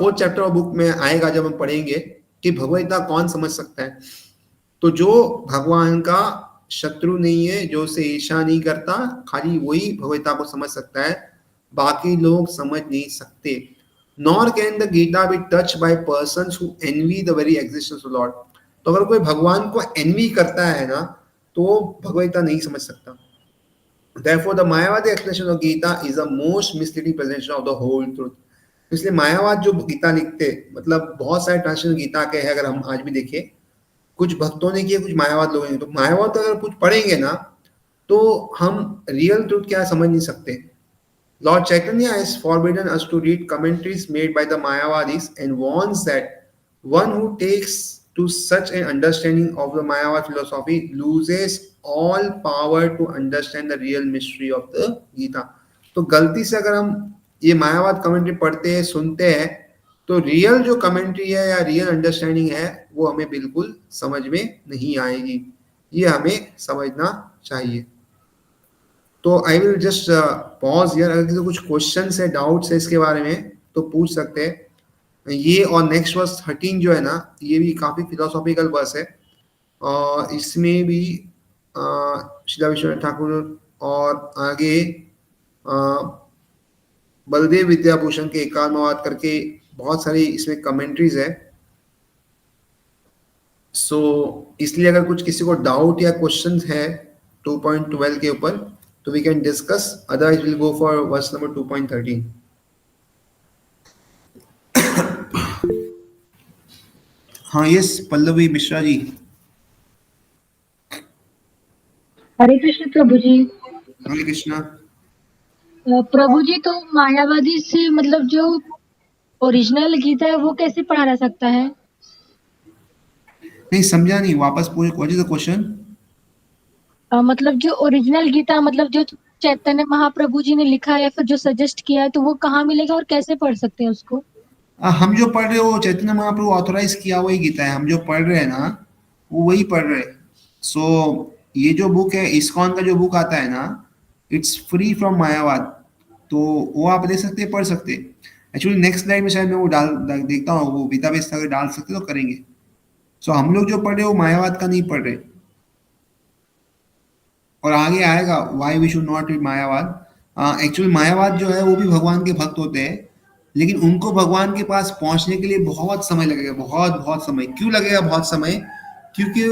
4th चैप्टर ऑफ बुक में आएगा जब हम पढ़ेंगे कि भगवद्गीता कौन समझ सकता है। तो जो भगवान का शत्रु नहीं है, जो उसे ईर्ष्या नहीं करता, खाली वही भगवद्गीता को समझ सकता है, बाकी लोग समझ नहीं सकते। Nor can the Gita be touch by persons who envy the very existence of lord. तो अगर कोई भगवान को एनवी करता है ना, तो वो भगवद्गीता नहीं समझ सकता। Therefore, the Mayavadi explanation of Gita is the most misleading presentation of the whole truth. इसलिए मायावाद जो गीता लिखते, मतलब बहुत सारे ट्रांसलेशन गीता के हैं, अगर हम आज भी देखें, कुछ भक्तों ने किए, कुछ मायावाद लोगों ने। तो मायावाद तो अगर कुछ पढ़ेंगे ना, तो हम रियल ट्रूथ क्या समझ नहीं सकते। Lord Chaitanya has forbidden us to read commentaries made by the Mayavadis and warns that one who takes to such an understanding of the Mayavad philosophy loses all power to understand the real mystery of the Gita. तो गलती से अगर हम ये मायावाद कमेंट्री पढ़ते हैं, सुनते हैं, तो रियल जो कमेंट्री है या रियल अंडरस्टैंडिंग है वो हमें बिल्कुल समझ में नहीं आएगी। ये हमें समझना चाहिए। तो I will just pause here. अगर किसी कुछ क्वेश्चन है, डाउट्स है इसके बारे में, तो पूछ सकते हैं। ये और नेक्स्ट वर्स 13 जो है ना, ये भी काफी फिलोसॉफिकल वर्स है, और इसमें भी श्रीला विश्वनाथ ठाकुर और आगे बलदेव विद्याभूषण के एकात्मवाद करके बहुत सारी इसमें कमेंट्रीज है। सो इसलिए अगर कुछ किसी को डाउट या क्वेश्चन है 2.12 के ऊपर, तो we can discuss, otherwise we'll go for verse number 2.13. हाँ, यस पल्लवी मिश्रा जी। हरे कृष्ण प्रभु जी। हरे कृष्णा। प्रभु जी, तो मायावादी से मतलब जो ओरिजिनल गीता है वो कैसे पढ़ा जा सकता है? नहीं समझा नहीं, वापस पूछ, व्हाट इज द क्वेश्चन? मतलब जो ओरिजिनल गीता मतलब जो चैतन्य महाप्रभु जी ने लिखा है या फिर जो सजेस्ट किया है तो वो कहाँ मिलेगा और कैसे पढ़ सकते हैं उसको? हम जो पढ़ रहे हो चैतन्य महाप्रभु ऑथोराइज किया हुआ ही गीता है, हम जो पढ़ रहे हैं ना वो वही पढ़ रहे हैं। सो ये जो बुक है इस्कॉन का जो बुक आता है ना, इट्स फ्री फ्रॉम मायावाद, तो वो आप ले सकते हैं, पढ़ सकते हैं। एक्चुअली नेक्स्ट स्लाइड में शायद मैं वो देखता हूँ, वो डेटाबेस अगर डाल सकते तो करेंगे। सो हम लोग जो पढ़ रहे हो मायावाद का नहीं पढ़ रहे, और आगे आएगा why we should not read Mayavada. Actually Mayavada जो है वो भी भगवान के भक्त होते हैं, लेकिन उनको भगवान के पास पहुंचने के लिए बहुत समय लगेगा, बहुत बहुत समय। क्यों लगेगा बहुत समय? क्योंकि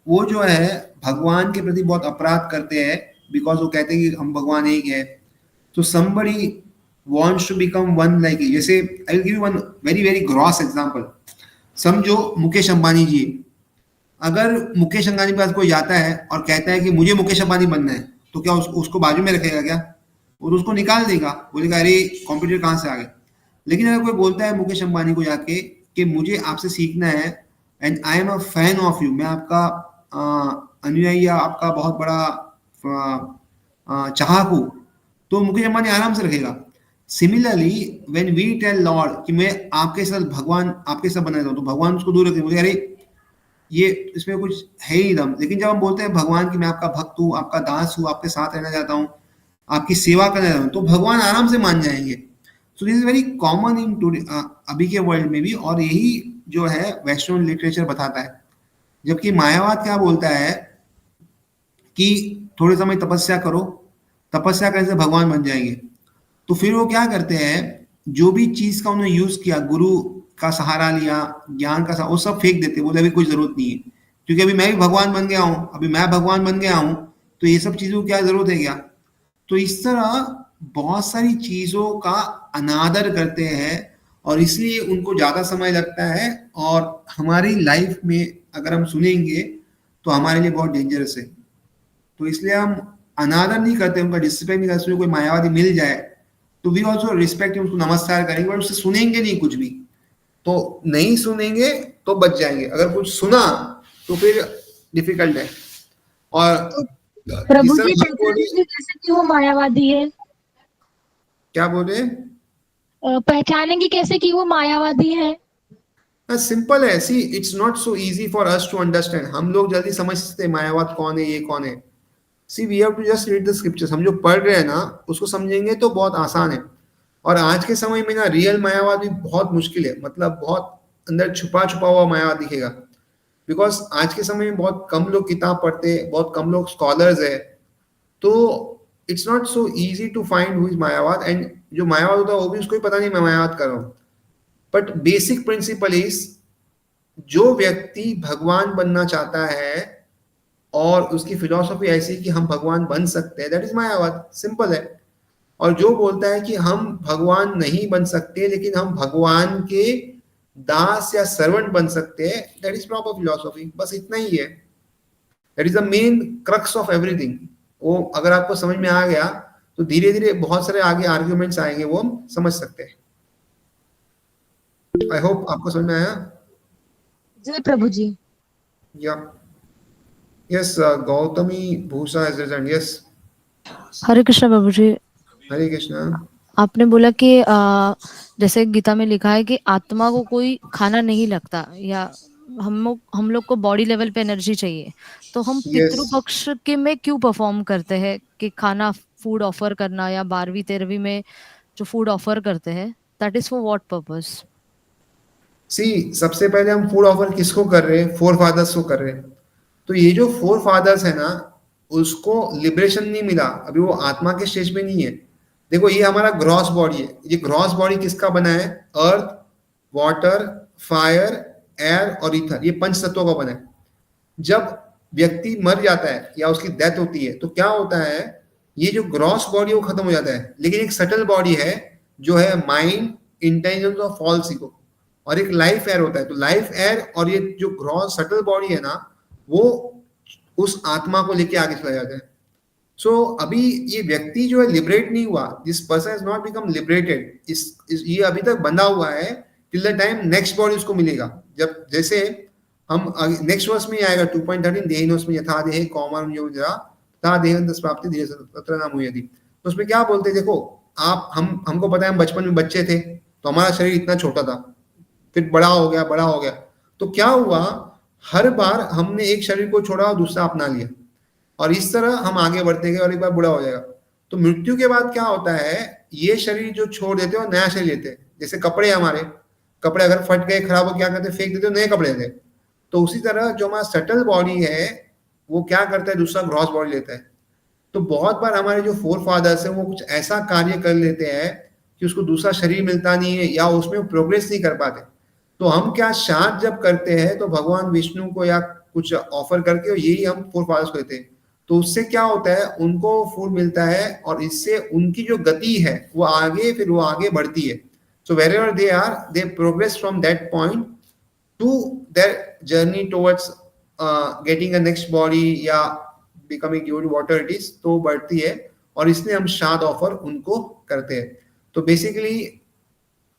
वो जो है भगवान के प्रति बहुत अपराध करते हैं, बिकॉज वो कहते हैं कि हम भगवान एक है। तो somebody wants to become one like it. जैसे I will give you one very very gross example. समझो मुकेश अंबानी जी, अगर मुकेश अंबानी के पास कोई जाता है और कहता है कि मुझे मुकेश अंबानी बनना है, तो क्या उसको बाजू में रखेगा क्या? और उसको निकाल देगा, बोलेगा अरे कॉम्पिटिटर कहाँ से आ गए। लेकिन अगर कोई बोलता है मुकेश अंबानी को जाके कि मुझे आपसे सीखना है and I am a fan of you, मैं आपका अनुयायी या आपका बहुत बड़ा चाहक हूँ, तो मुकेश अंबानी आराम से रखेगा। Similarly when we tell lord कि मैं आपके साथ भगवान आपके साथ बना रहता हूँ, तो भगवान उसको दूर रखेंगे, बोले अरे ये इसमें कुछ है ही दम। लेकिन जब हम बोलते हैं भगवान की मैं आपका भक्त हूँ, आपका दास हूँ, आपके साथ रहना चाहता हूँ, आपकी सेवा करना चाहता हूँ, तो भगवान आराम से मान जाएंगे। सो this is very common in today, अभी के वर्ल्ड में भी, और यही जो है वेस्टर्न लिटरेचर बताता है। जबकि मायावाद क्या बोलता है कि थोड़े समय तपस्या करो, तपस्या करने से भगवान बन जाएंगे। तो फिर वो क्या करते हैं, जो भी चीज का उन्होंने यूज किया, गुरु का सहारा लिया, ज्ञान का सहारा, वो सब फेंक देते, बोले अभी कोई जरूरत नहीं है, क्योंकि अभी मैं भी भगवान बन गया हूँ, अभी मैं भगवान बन गया हूँ, तो ये सब चीजों की क्या जरूरत है क्या? तो इस तरह बहुत सारी चीजों का अनादर करते हैं, और इसलिए उनको ज्यादा समय लगता है। और हमारी लाइफ में अगर हम सुनेंगे तो हमारे लिए बहुत डेंजरस है। तो इसलिए हम अनादर नहीं करते, उनका डिसिप्लिन नहीं करते। कोई मायावादी मिल जाए तो वी ऑल्सो रिस्पेक्ट, उसको नमस्कार करेंगे, बट उससे सुनेंगे नहीं कुछ भी। तो नहीं सुनेंगे तो बच जाएंगे, अगर कुछ सुना तो फिर डिफिकल्ट है। तो और प्रभु जिस तरह जी हम बोले, पहचानेंगे कैसे कि वो मायावादी है? क्या बोले? पहचानेंगे कैसे कि वो मायावादी है? सिंपल है, see it's not so easy for us to understand. हम लोग जल्दी समझते हैं मायावाद कौन है, ये कौन है। See we have to just read the scriptures. हम जो पढ़ रहे हैं ना उसको समझेंगे तो बहुत आसान है। और आज के समय में ना रियल मायावाद भी बहुत मुश्किल है, मतलब बहुत अंदर छुपा छुपा हुआ मायावाद दिखेगा। बिकॉज आज के समय में बहुत कम लोग किताब पढ़ते हैं, बहुत कम लोग स्कॉलर्स है। तो it's not so easy to find who is Mayavad, and जो मायावाद होता है वो भी उसको ही पता नहीं मैं मायावाद कर रहा हूँ। बट बेसिक प्रिंसिपल इज, जो व्यक्ति भगवान बनना चाहता है और उसकी फिलॉसफी ऐसी कि हम भगवान बन सकते हैं, दैट इज मायावाद, सिंपल है। और जो बोलता है कि हम भगवान नहीं बन सकते लेकिन हम भगवान के दास या सर्वेंट बन सकते हैं, दैट इज प्रॉपर फिलॉसफी। बस इतना ही है, that is the main crux of everything. वो अगर आपको समझ में आ गया तो धीरे धीरे बहुत सारे आगे आर्ग्यूमेंट्स आएंगे, वो हम समझ सकते हैं। आई होप आपको समझ में आया। जी प्रभु जी। या यस, गौतमी भूषा इज रिटर्न, यस। हरे कृष्ण प्रभु जी। हरे कृष्णा। आपने बोला कि जैसे गीता में लिखा है कि आत्मा को कोई खाना नहीं लगता, या हम लोग को बॉडी लेवल पे एनर्जी चाहिए, तो हम यस, पितृपक्ष के में क्यों परफॉर्म करते हैं कि खाना फूड ऑफर करना, या 12वीं 13वीं में जो फूड ऑफर करते हैं, that is for what purpose? See सबसे पहले हम फूड ऑफर किसको कर रहे हैं? फोर फादर्स को कर रहे हैं। तो ये जो फोर फादर्स है ना, उसको लिबरेशन नहीं मिला, अभी वो आत्मा के स्टेज पे नहीं है। देखो ये हमारा ग्रॉस बॉडी है, ये ग्रॉस बॉडी किसका बना है? अर्थ, वाटर, फायर, एयर और ईथर, ये पंच तत्वों का बना है। जब व्यक्ति मर जाता है या उसकी डेथ होती है तो क्या होता है, ये जो ग्रॉस बॉडी वो खत्म हो जाता है, लेकिन एक सटल बॉडी है जो है माइंड, इंटेलिजेंस और फॉल्स ईगो। और एक लाइफ एयर होता है। तो लाइफ एयर और ये जो ग्रॉस सटल बॉडी है ना, वो उस आत्मा को लेके आगे चला जाता है। सो अभी ये व्यक्ति जो है लिबरेट नहीं हुआ, this person has not become liberated, ये अभी तक बंधा हुआ है till the time next body उसको मिलेगा। जब जैसे हम नेक्स्ट वर्स में आएगा 2.13 देहिनोस्मिन् यथा देहे कौमारं योजरा तथा देहान्तस्य प्राप्ति धीरे तत्र न मुह्यति। तो उसमें क्या बोलते हैं, देखो आप हमको पता है हम बचपन में बच्चे थे तो हमारा शरीर इतना छोटा था, फिर बड़ा हो गया, तो क्या हुआ, हर बार हमने एक शरीर को छोड़ा और दूसरा अपना लिया, और इस तरह हम आगे बढ़ते गए और एक बार बुरा हो जाएगा। तो मृत्यु के बाद क्या होता है, ये शरीर जो छोड़ देते हो नया शरीर लेते हैं। जैसे कपड़े, हमारे कपड़े अगर फट गए, खराब हो, क्या करते हैं, फेंक देते हो, नए कपड़े लेते हैं। तो उसी तरह जो हमारा सटल बॉडी है वो क्या करता है, दूसरा ग्रॉस बॉडी लेता है। तो बहुत बार हमारे जो फोर फादर्स हैं वो कुछ ऐसा कार्य कर लेते हैं कि उसको दूसरा शरीर मिलता नहीं है या उसमें प्रोग्रेस नहीं कर पाते। तो हम क्या श्राद्ध जब करते हैं तो भगवान विष्णु को या कुछ ऑफर करके यही हम फोर फादर्स को देते हैं। तो उससे क्या होता है, उनको फूड मिलता है और इससे उनकी जो गति है वो आगे बढ़ती है। So wherever they are, they progress from that point to their journey towards getting a next body या becoming you'd water it is, तो बढ़ती है और इसलिए हम श्राद्ध ऑफर उनको करते हैं। तो basically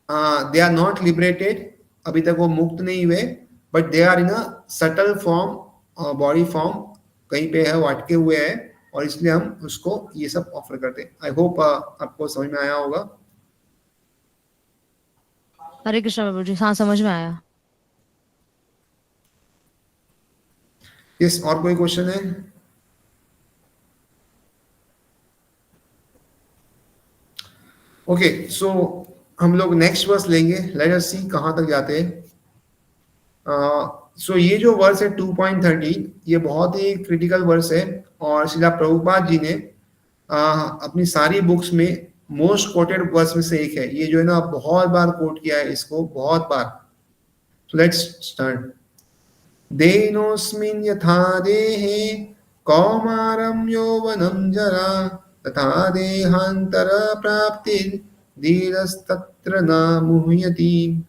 they are not liberated, अभी तक वो मुक्त नहीं हुए, but they are in a subtle form, body form कहीं पे है, वो अटके हुए हैं और इसलिए हम उसको ये सब ऑफर करते हैं। आई होप आपको समझ में आया होगा। हरे कृष्णा प्रभु जी, हाँ समझ में आया। यस, और कोई क्वेश्चन है? ओके, सो हम लोग नेक्स्ट वर्स लेंगे, लेट अस सी कहां तक जाते हैं। सो ये जो वर्स है 2.13, ये बहुत ही क्रिटिकल वर्स है और श्रीला प्रभुपाद जी ने अपनी सारी बुक्स में मोस्ट कोटेड वर्स में से एक है। ये जो है ना बहुत बार कोट किया है इसको, बहुत बार। So let's start. देहिनोऽस्मिन् यथा देहे कौमारं यौवनं जरा तथा देहान्तर प्राप्तिर् धीरस्तत्र न मुह्यति।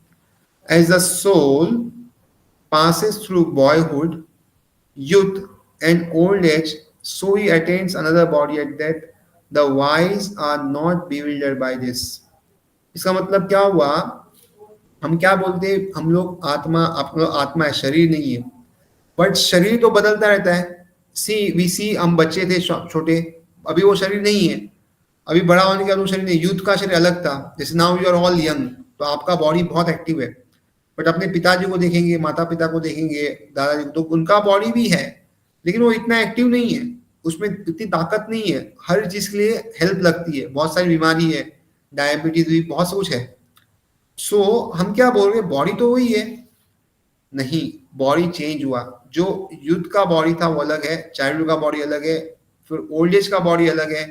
As the soul passes through boyhood, youth and old age, so he attains another body at death. The wise are not bewildered by this. इसका मतलब क्या हुआ, हम क्या बोलते हैं, हम लोग आत्मा है, शरीर नहीं है, बट शरीर तो बदलता रहता है। हम बच्चे थे छोटे, अभी वो शरीर नहीं है, अभी बड़ा होने के बाद वो शरीर नहीं, यूथ का शरीर अलग था। जैसे now you are all young, तो आपका बॉडी बहुत एक्टिव है, बट अपने पिताजी को देखेंगे, माता पिता को देखेंगे, दादाजी को, तो उनका बॉडी भी है लेकिन वो इतना एक्टिव नहीं है, उसमें इतनी ताकत नहीं है, हर चीज के लिए हेल्प लगती है, बहुत सारी बीमारी है, डायबिटीज भी, बहुत कुछ है। सो हम क्या बोल रहे, बॉडी तो वही है, नहीं, बॉडी चेंज हुआ। जो यूथ का बॉडी था वो अलग है, चाइल्डहुड का बॉडी अलग है, फिर ओल्ड एज का बॉडी अलग है।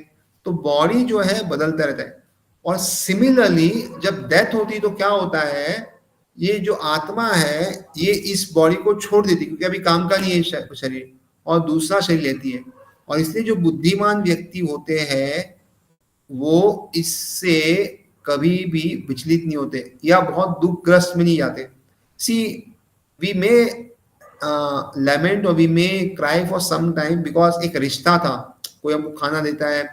तो बॉडी जो है बदलता रहता है। और सिमिलरली जब डेथ होती है तो क्या होता है, ये जो आत्मा है ये इस बॉडी को छोड़ देती है क्योंकि अभी काम का नहीं है शरीर, और दूसरा शरीर लेती है। और इसलिए जो बुद्धिमान व्यक्ति होते हैं वो इससे कभी भी विचलित नहीं होते या बहुत दुखग्रस्त में नहीं जाते। सी वी मे लैमेंट और we may cry for some time because एक रिश्ता था, कोई हमको खाना देता है,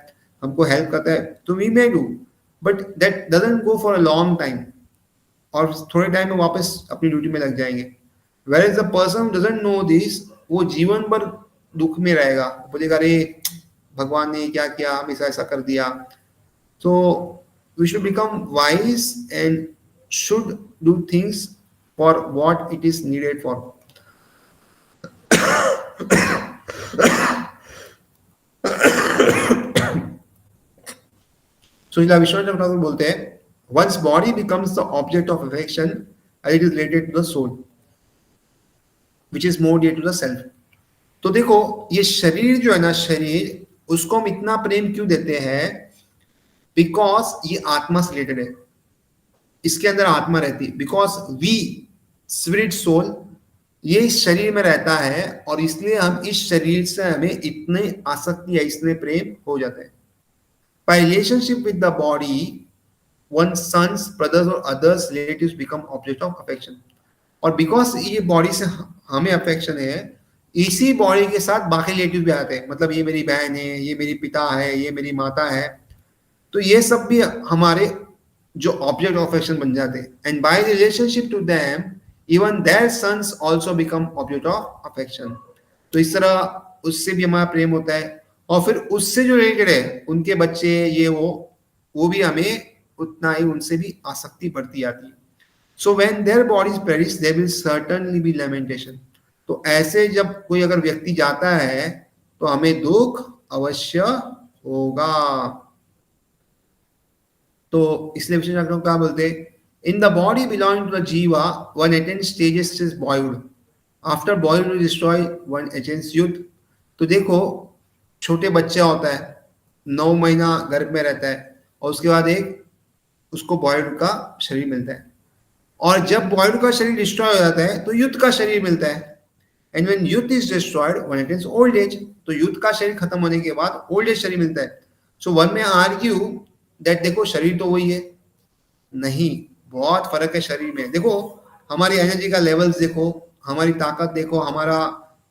हमको हेल्प करता है, तो we may do, but that doesn't go for a long time, और थोड़े टाइम में वापस अपनी ड्यूटी में लग जाएंगे। Where is the person doesn't know this, वो जीवन भर दुख में रहेगा, बोलेगा अरे भगवान ने क्या किया, हमेशा ऐसा कर दिया। So we should become wise and should do things for what it is needed for. So Vishwanath Thakur बोलते हैं, once body becomes the object of affection and it is related to the soul which is more dear to the self। तो देखो ये शरीर जो है ना, शरीर उसको हम इतना प्रेम क्यों देते हैं, बिकॉज ये आत्मा से रिलेटेड है, इसके अंदर आत्मा रहती है, बिकॉज वी स्पिरिट सोल ये इस शरीर में रहता है और इसलिए हम इस शरीर से हमें इतने आसक्ति है, इतने प्रेम हो जाते हैं। By relationship with the body, one's sons, brothers or others relatives become object of affection. और बिकॉज ये बॉडी से हमें अफेक्शन है, इसी बॉडी के साथ बाकी रिलेटिव भी आते हैं, मतलब ये मेरी बहन है, ये मेरी पिता है, ये मेरी माता है, तो ये सब भी हमारे जो ऑब्जेक्ट ऑफ अफेक्शन बन जाते हैं. And by relationship to them even their sons also become object of affection. तो इस तरह उससे भी हमारा प्रेम होता है, और फिर उससे जो रिलेटेड है उनके बच्चे ये वो भी हमें उतना ही उनसे भी आसक्ति बढ़ती जाती है. So when their bodies perish, there will certainly be lamentation. तो ऐसे जब कोई अगर व्यक्ति जाता है तो हमें दुख अवश्य होगा. तो इसलिए विष्णु शास्त्रों क्या बोलते हैं, in the body belonging to the jiva one attains stages is boyhood. After boyhood destroy one attains youth. तो देखो छोटे बच्चा होता है, 9 महीना गर्भ में रहता है, और उसके बाद एक उसको बॉयहुड का शरीर मिलता है, और जब बॉयहुड का शरीर डिस्ट्रॉय हो जाता है तो यूथ का शरीर मिलता है. And when youth is destroyed one attains old age. तो यूथ का शरीर खत्म होने के बाद ओल्ड एज शरीर मिलता है. सो वन में आर्ग्यू दैट देखो शरीर तो वही है, नहीं, बहुत फर्क है शरीर में. देखो हमारी एनर्जी का लेवल्स देखो, हमारी ताकत देखो, हमारा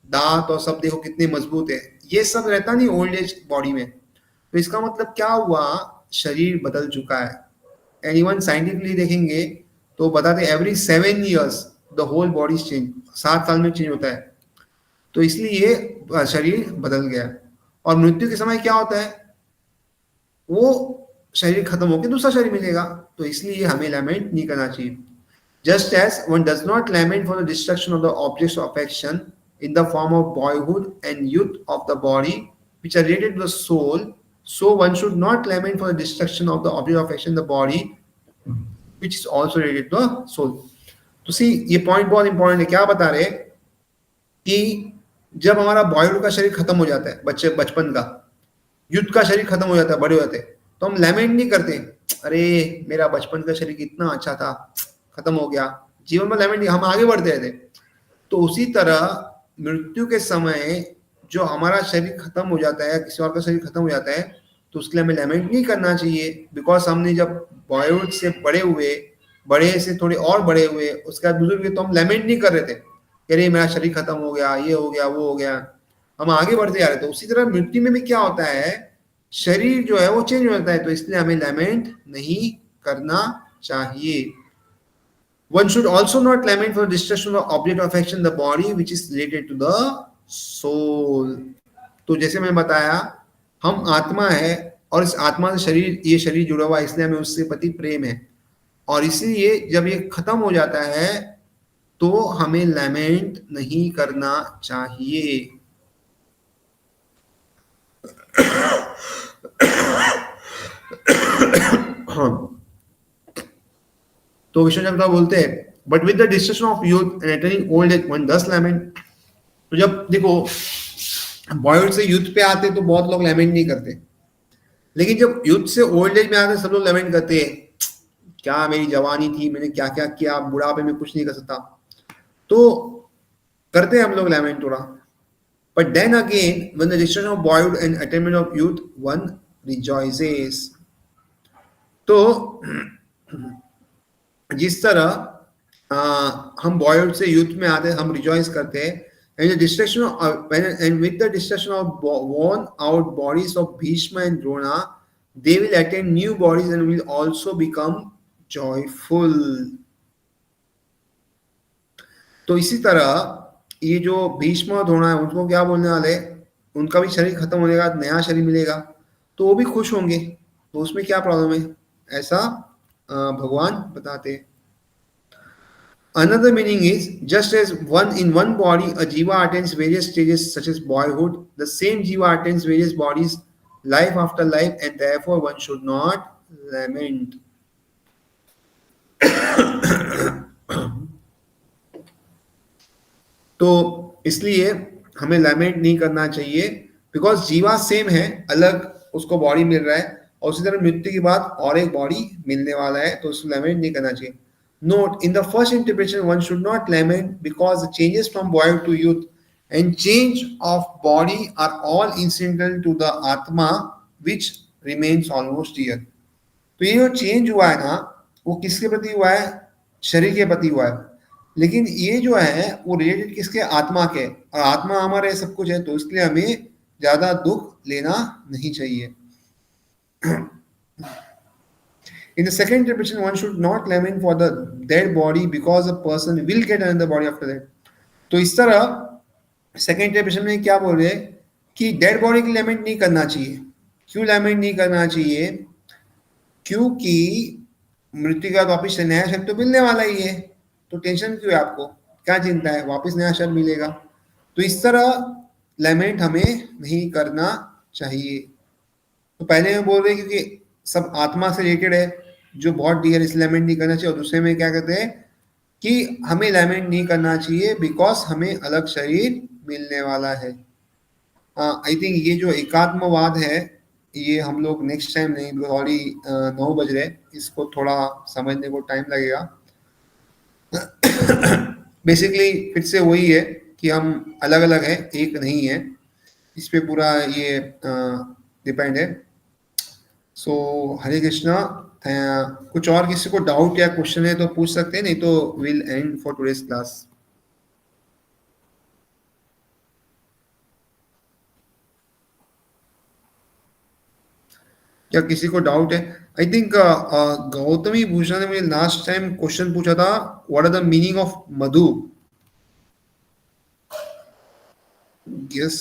दांत और सब देखो कितने मजबूत है, ये सब रहता नहीं ओल्ड एज बॉडी में. तो इसका मतलब क्या हुआ, शरीर बदल चुका है. एंड इवन साइंटिफिकली देखेंगे तो बताते every 7 years the whole body change, 7 साल में चेंज होता है. तो इसलिए शरीर बदल गया. और मृत्यु के समय क्या होता है, वो शरीर खत्म होकर दूसरा शरीर मिलेगा. तो इसलिए हमें लैमेंट नहीं करना चाहिए. Just as one does not lament for the destruction of the objects of affection in the form of boyhood and youth of the body which are related to the soul, so one should not lament for the destruction of the object of affection in the body which is also related to the soul. तो सी ये पॉइंट बहुत इंपॉर्टेंट है. क्या बता रहे कि जब हमारा बॉयहुड का शरीर खत्म हो जाता है, बचपन का, युद्ध का शरीर खत्म हो जाता है, बड़े होते हैं, तो हम लैमेंट नहीं करते, अरे मेरा बचपन का शरीर कितना अच्छा था, खत्म हो गया. जीवन में लैमेंट नहीं, हम आगे बढ़ते रहते. तो उसी तरह मृत्यु के समय जो हमारा शरीर खत्म हो जाता है, किसी और का शरीर खत्म हो जाता है, तो उसके लिए हमें लैमेंट नहीं करना चाहिए. बिकॉज हमने जब बॉयहुड से बड़े हुए, बड़े से थोड़े और बड़े हुए, उसके बाद बुजुर्ग हुए, तो हम लैमेंट नहीं कर रहे थे कि अरे मेरा शरीर खत्म हो गया, ये हो गया, वो हो गया. हम आगे बढ़ते जा रहे थे. उसी तरह मृत्यु में भी क्या होता है, शरीर जो है वो चेंज हो जाता है. तो इसलिए हमें लैमेंट नहीं करना चाहिए. One should also not lament for the destruction of object of affection in the body which is related to the soul. तो जैसे मैं बताया, हम आत्मा है और इस आत्मा से शरीर, ये शरीर जुड़ा हुआ है, इसलिए हमें उससे प्रति प्रेम है. और इसलिए जब ये खत्म हो जाता है तो हमें लैमेंट नहीं करना चाहिए. तो विष्णु बोलते हैं but with the destruction of youth and attaining old age one does lament. तो जब देखो बॉयहुड से यूथ पे आते तो बहुत लोग लैमेंट नहीं करते, लेकिन जब यूथ से ओल्ड एज में आते सब लोग लैमेंट करते हैं, क्या मेरी जवानी थी, मैंने क्या क्या किया, बुढ़ापे में कुछ नहीं कर सकता. तो करते हैं हम लोग लैमेंट थोड़ा. But then again when the destruction of boyhood and attainment of youth one rejoices. तो जिस तरह हम बॉयहुड से यूथ में आते हैं, हम रिजॉइस करते हैं. And the destruction and with the destruction of worn out bodies of Bhishma and Drona, they will attain new bodies and will also become joyful. तो इसी तरह ये जो भीष्म और द्रोण है, उनको क्या बोलने वाले, उनका भी शरीर खत्म होने का नया शरीर मिलेगा, तो वो भी खुश होंगे. तो उसमें क्या प्रॉब्लम है, ऐसा भगवान बताते. Another meaning is just as in one body a jiva attains various stages such as boyhood, the same jiva attains various bodies life after life, and therefore one should not lament. तो इसलिए हमें लैमेंट नहीं करना चाहिए, बिकॉज जीवा सेम है, अलग उसको बॉडी मिल रहा है, और उसी तरह मृत्यु के बाद और एक बॉडी मिलने वाला है, तो उसको लैमेंट नहीं करना चाहिए. Note, in the first interpretation, one should not lament because the changes from boyhood to youth and change of body are all incidental to the Atma, which remains almost here. तो ये जो चेंज हुआ है ना, वो किसके प्रति हुआ है? शरीर के प्रति हुआ है। लेकिन ये जो है वो रिलेटेड किसके? आत्मा के, और आत्मा हमारे सब कुछ है, तो इसलिए हमें ज्यादा दुख लेना नहीं चाहिए। In the second interpretation, one should not lament for the dead body because a person will get another body after that. तो इस तरह सेकेंड इंटरप्रिटेशन में क्या बोल रहे हैं कि डेड बॉडी की लैमेंट नहीं करना चाहिए। क्यों लैमेंट नहीं करना चाहिए? क्योंकि मृत्यु के बाद वापिस नया शरीर तो मिलने वाला ही है, तो टेंशन क्यों है आपको? क्या चिंता है? वापिस नया शरीर मिलेगा। तो इस तरह लैमेंट हमें नहीं करना चाहिए। तो पहले में बोल रहे हैं क्योंकि सब आत्मा से रिलेटेड है, जो बहुत डियर, इसलिए लैमेंट नहीं करना चाहिए। और दूसरे में क्या कहते हैं कि हमें लैमेंट नहीं करना चाहिए बिकॉज हमें अलग शरीर मिलने वाला है। आई थिंक ये जो एकात्मवाद है ये हम लोग नेक्स्ट टाइम नहीं, ऑलरेडी 9 बज रहे, इसको थोड़ा समझने को टाइम लगेगा। बेसिकली फिर से वही है कि हम अलग अलग हैं, एक नहीं है, इस पे पूरा ये डिपेंड है। सो हरे कृष्णा। कुछ और किसी को डाउट या क्वेश्चन है तो पूछ सकते हैं, नहीं तो will and for today's class. क्या किसी को डाउट है? आई थिंक गौतमी भूषण ने मुझे लास्ट टाइम क्वेश्चन पूछा था, what are the meaning of Madhu? Yes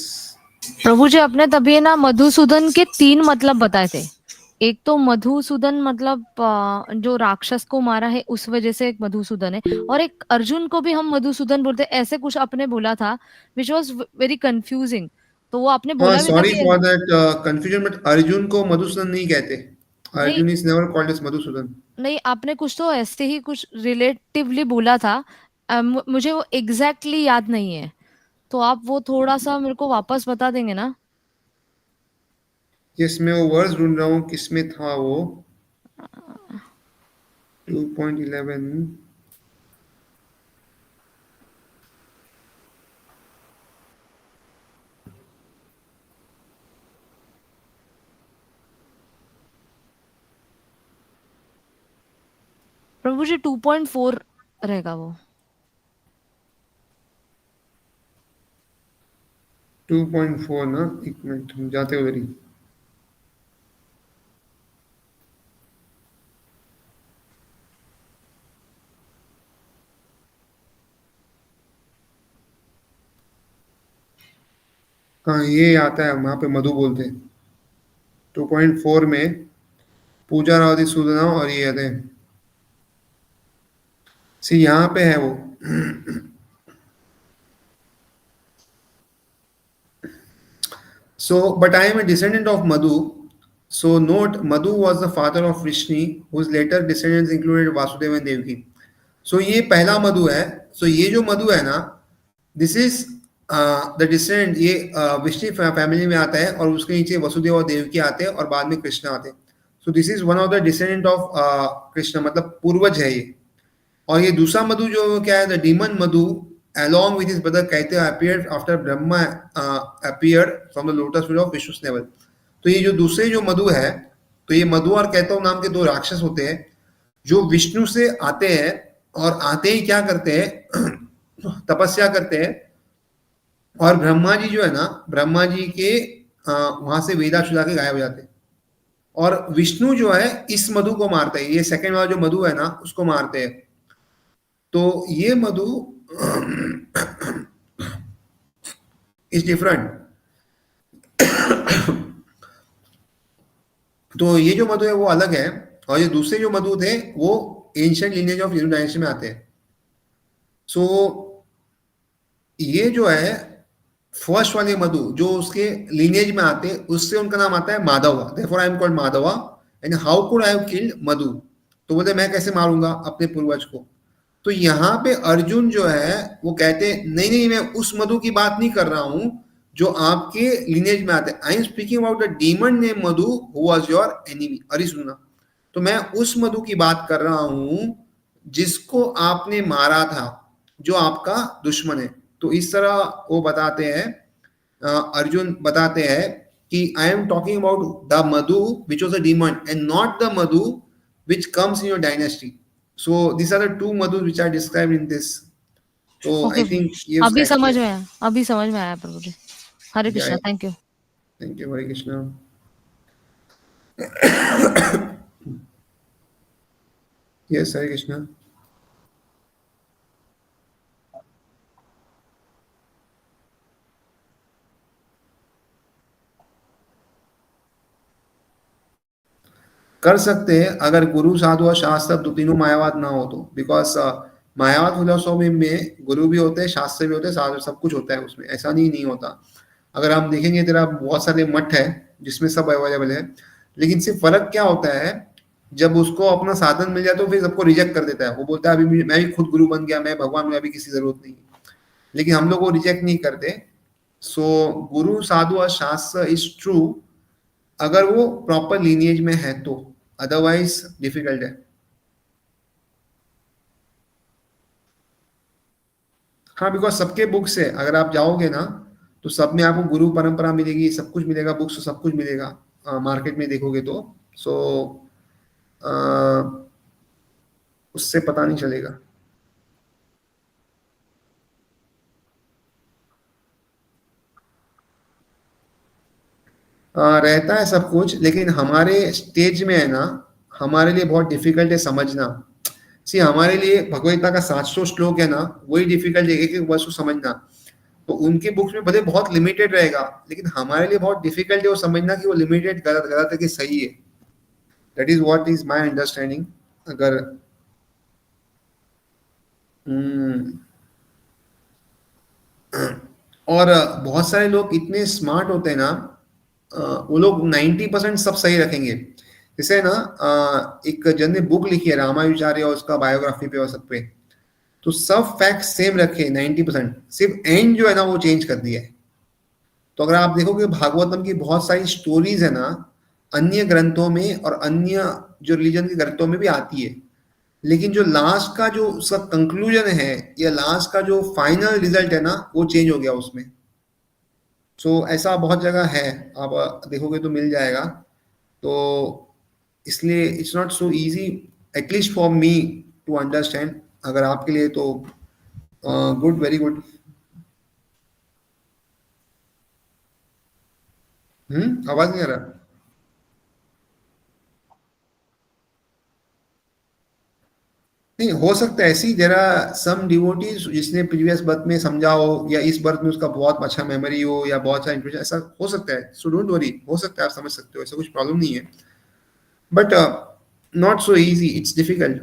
Prabhu ji, आपने तभी ना मधुसूदन के 3 मतलब बताए थे। एक तो मधुसूदन मतलब जो राक्षस को मारा है उस वजह से एक मधुसूदन है, और एक अर्जुन को भी हम मधुसूदन बोलते, ऐसे कुछ आपने बोला था, विच वॉज वेरी कंफ्यूजिंग। तो वो आपने बोला भी था सॉरी कि for that confusion, but Arjun को मधुसूदन नहीं कहते। नहीं Arjun is never called as Madhusudan. नहीं, आपने कुछ तो ऐसे ही कुछ रिलेटिवली बोला था। मुझे वो एग्जैक्टली याद नहीं है, तो आप वो थोड़ा सा मेरे को वापस बता देंगे ना? यस, मैं वो वर्ड्स ढूंढ रहा हूँ किसमें था वो। 2.11 प्रभु जी 2.4 रहेगा वो। 2.4 ना, एक मिनट हम जाते उधर ही। हाँ ये आता है, वहां पे मधु बोलते हैं। 2.4 में पूजा रावती सूदना और ये आते हैं। सी यहाँ पे है वो। So, but I am a descendant of Madhu. So note, Madhu was the father of Vrishni, whose later descendants included Vasudeva and Devaki. So ये पहला मधु है। So ये जो मधु है ना, this is the descendant, ये विष्णु फैमिली में आता है, और उसके नीचे वसुदेव और देवकी आते हैं, और बाद में कृष्ण आते हैं। So this is one of the descendant of Krishna, मतलब पूर्वज है ये। और ये दूसरा मधु जो क्या है, the demon Madhu along with his brother Kaitya appeared after Brahma appeared from the lotus feet of Vishnu's navel. तो ये जो दूसरे जो मधु है, तो ये मधु और कैतव नाम के 2 राक्षस होते हैं जो विष्णु से आते हैं, और आते ही क्या करते हैं, तपस्या करते हैं, और ब्रह्मा जी जो है ना, ब्रह्मा जी के वहां से वेदा चुरा के गायब हो जाते हैं, और विष्णु जो है इस मधु को मारते हैं। ये सेकंड वाला जो मधु है ना, उसको मारते हैं। तो ये मधु इज डिफरेंट। तो ये जो मधु है वो अलग है, और ये दूसरे जो मधु थे वो ancient lineage of Hindu dynasty में आते हैं। सो ये जो है फर्स्ट वाले मधु जो उसके लिनेज में आते हैं, उससे उनका नाम आता है Madhava. Therefore I am called Madhava and how could I have killed Madhu. तो बोलते मैं कैसे मारूंगा अपने पूर्वज को। तो यहाँ पे अर्जुन जो है वो कहते हैं नहीं नहीं, मैं उस मधु की बात नहीं कर रहा हूं जो आपके लिनेज में आते हैं। I am speaking about the demon name Madhu who was your enemy. अरे सुनना, तो मैं उस मधु की बात कर रहा हूं जिसको आपने मारा था, जो आपका दुश्मन है। तो इस तरह वो बताते हैं, अर्जुन बताते हैं कि I am talking about the Madhu which was a demon and not the Madhu which comes in your dynasty. So these are the two madhus which are described in this. So okay I think ये अभी उसका समझ में आया, अभी समझ में आया Prabhu ji. Hare Krishna, yeah, thank you. thank you, Hare Krishna. Yes, Hare Krishna. कर सकते हैं अगर गुरु साधु और शास्त्र तो तीनों मायावाद ना हो तो, बिकॉज मायावाद फिलोसॉफी में गुरु भी होते हैं, शास्त्र भी होते हैं, साधु सब कुछ होता है उसमें, ऐसा नहीं होता। अगर हम देखेंगे तेरा बहुत सारे मठ है जिसमें सब अवेलेबल है, लेकिन सिर्फ फर्क क्या होता है, जब उसको अपना साधन मिल जाए तो फिर सबको रिजेक्ट कर देता है। वो बोलता है अभी मैं भी खुद गुरु बन गया, मैं भगवान में, अभी किसी जरूरत नहीं। लेकिन हम लोग वो रिजेक्ट नहीं करते। सो गुरु साधु और शास्त्र इज ट्रू अगर वो प्रॉपर लीनिएज में है तो, अदरवाइज डिफिकल्ट है। हाँ, बिकॉज सबके बुक्स है, अगर आप जाओगे ना तो सब में आपको गुरु परंपरा मिलेगी, सब कुछ मिलेगा, बुक्स सब कुछ मिलेगा मार्केट में देखोगे तो। सो उससे पता नहीं चलेगा। रहता है सब कुछ, लेकिन हमारे स्टेज में है ना, हमारे लिए बहुत डिफिकल्ट है समझना। सी हमारे लिए भगवद गीता का 700 श्लोक है ना, वही डिफिकल्ट है एक एक वर्ष को समझना। तो उनके बुक्स में भले बहुत लिमिटेड रहेगा, लेकिन हमारे लिए बहुत डिफिकल्ट है वो समझना कि वो लिमिटेड गलत गलत है कि सही है। That is what is my understanding. अगर और बहुत सारे लोग इतने स्मार्ट होते हैं ना, वो लोग 90% सब सही रखेंगे। जैसे ना एक जन ने बुक लिखी है रामानुजाचार्य और उसका बायोग्राफी पे और सब पे, तो सब फैक्ट सेम रखे 90%, सिर्फ एंड जो है ना वो चेंज कर दिया है। तो अगर आप देखोगे भागवतम की बहुत सारी स्टोरीज है ना, अन्य ग्रंथों में और अन्य जो रिलीजन के ग्रंथों में भी आती है, लेकिन जो लास्ट का जो उसका कंक्लूजन है या लास्ट का जो फाइनल रिजल्ट है ना, वो चेंज हो गया उसमें। सो ऐसा बहुत जगह है, आप देखोगे तो मिल जाएगा। तो इसलिए it's not so easy, at least for me to understand. अगर आपके लिए तो गुड, वेरी गुड। आवाज नहीं आ रहा? नहीं हो सकता है ऐसी, जरा सम डिवोटीज जिसने प्रीवियस बर्थ में समझा हो या इस बर्थ में उसका बहुत अच्छा मेमोरी हो या बहुत सारा इंफॉर्मेशन, ऐसा हो सकता है। सो डोंट वरी, हो सकता है, आप समझ सकते हो, ऐसा कुछ प्रॉब्लम नहीं है। But not so easy, it's difficult.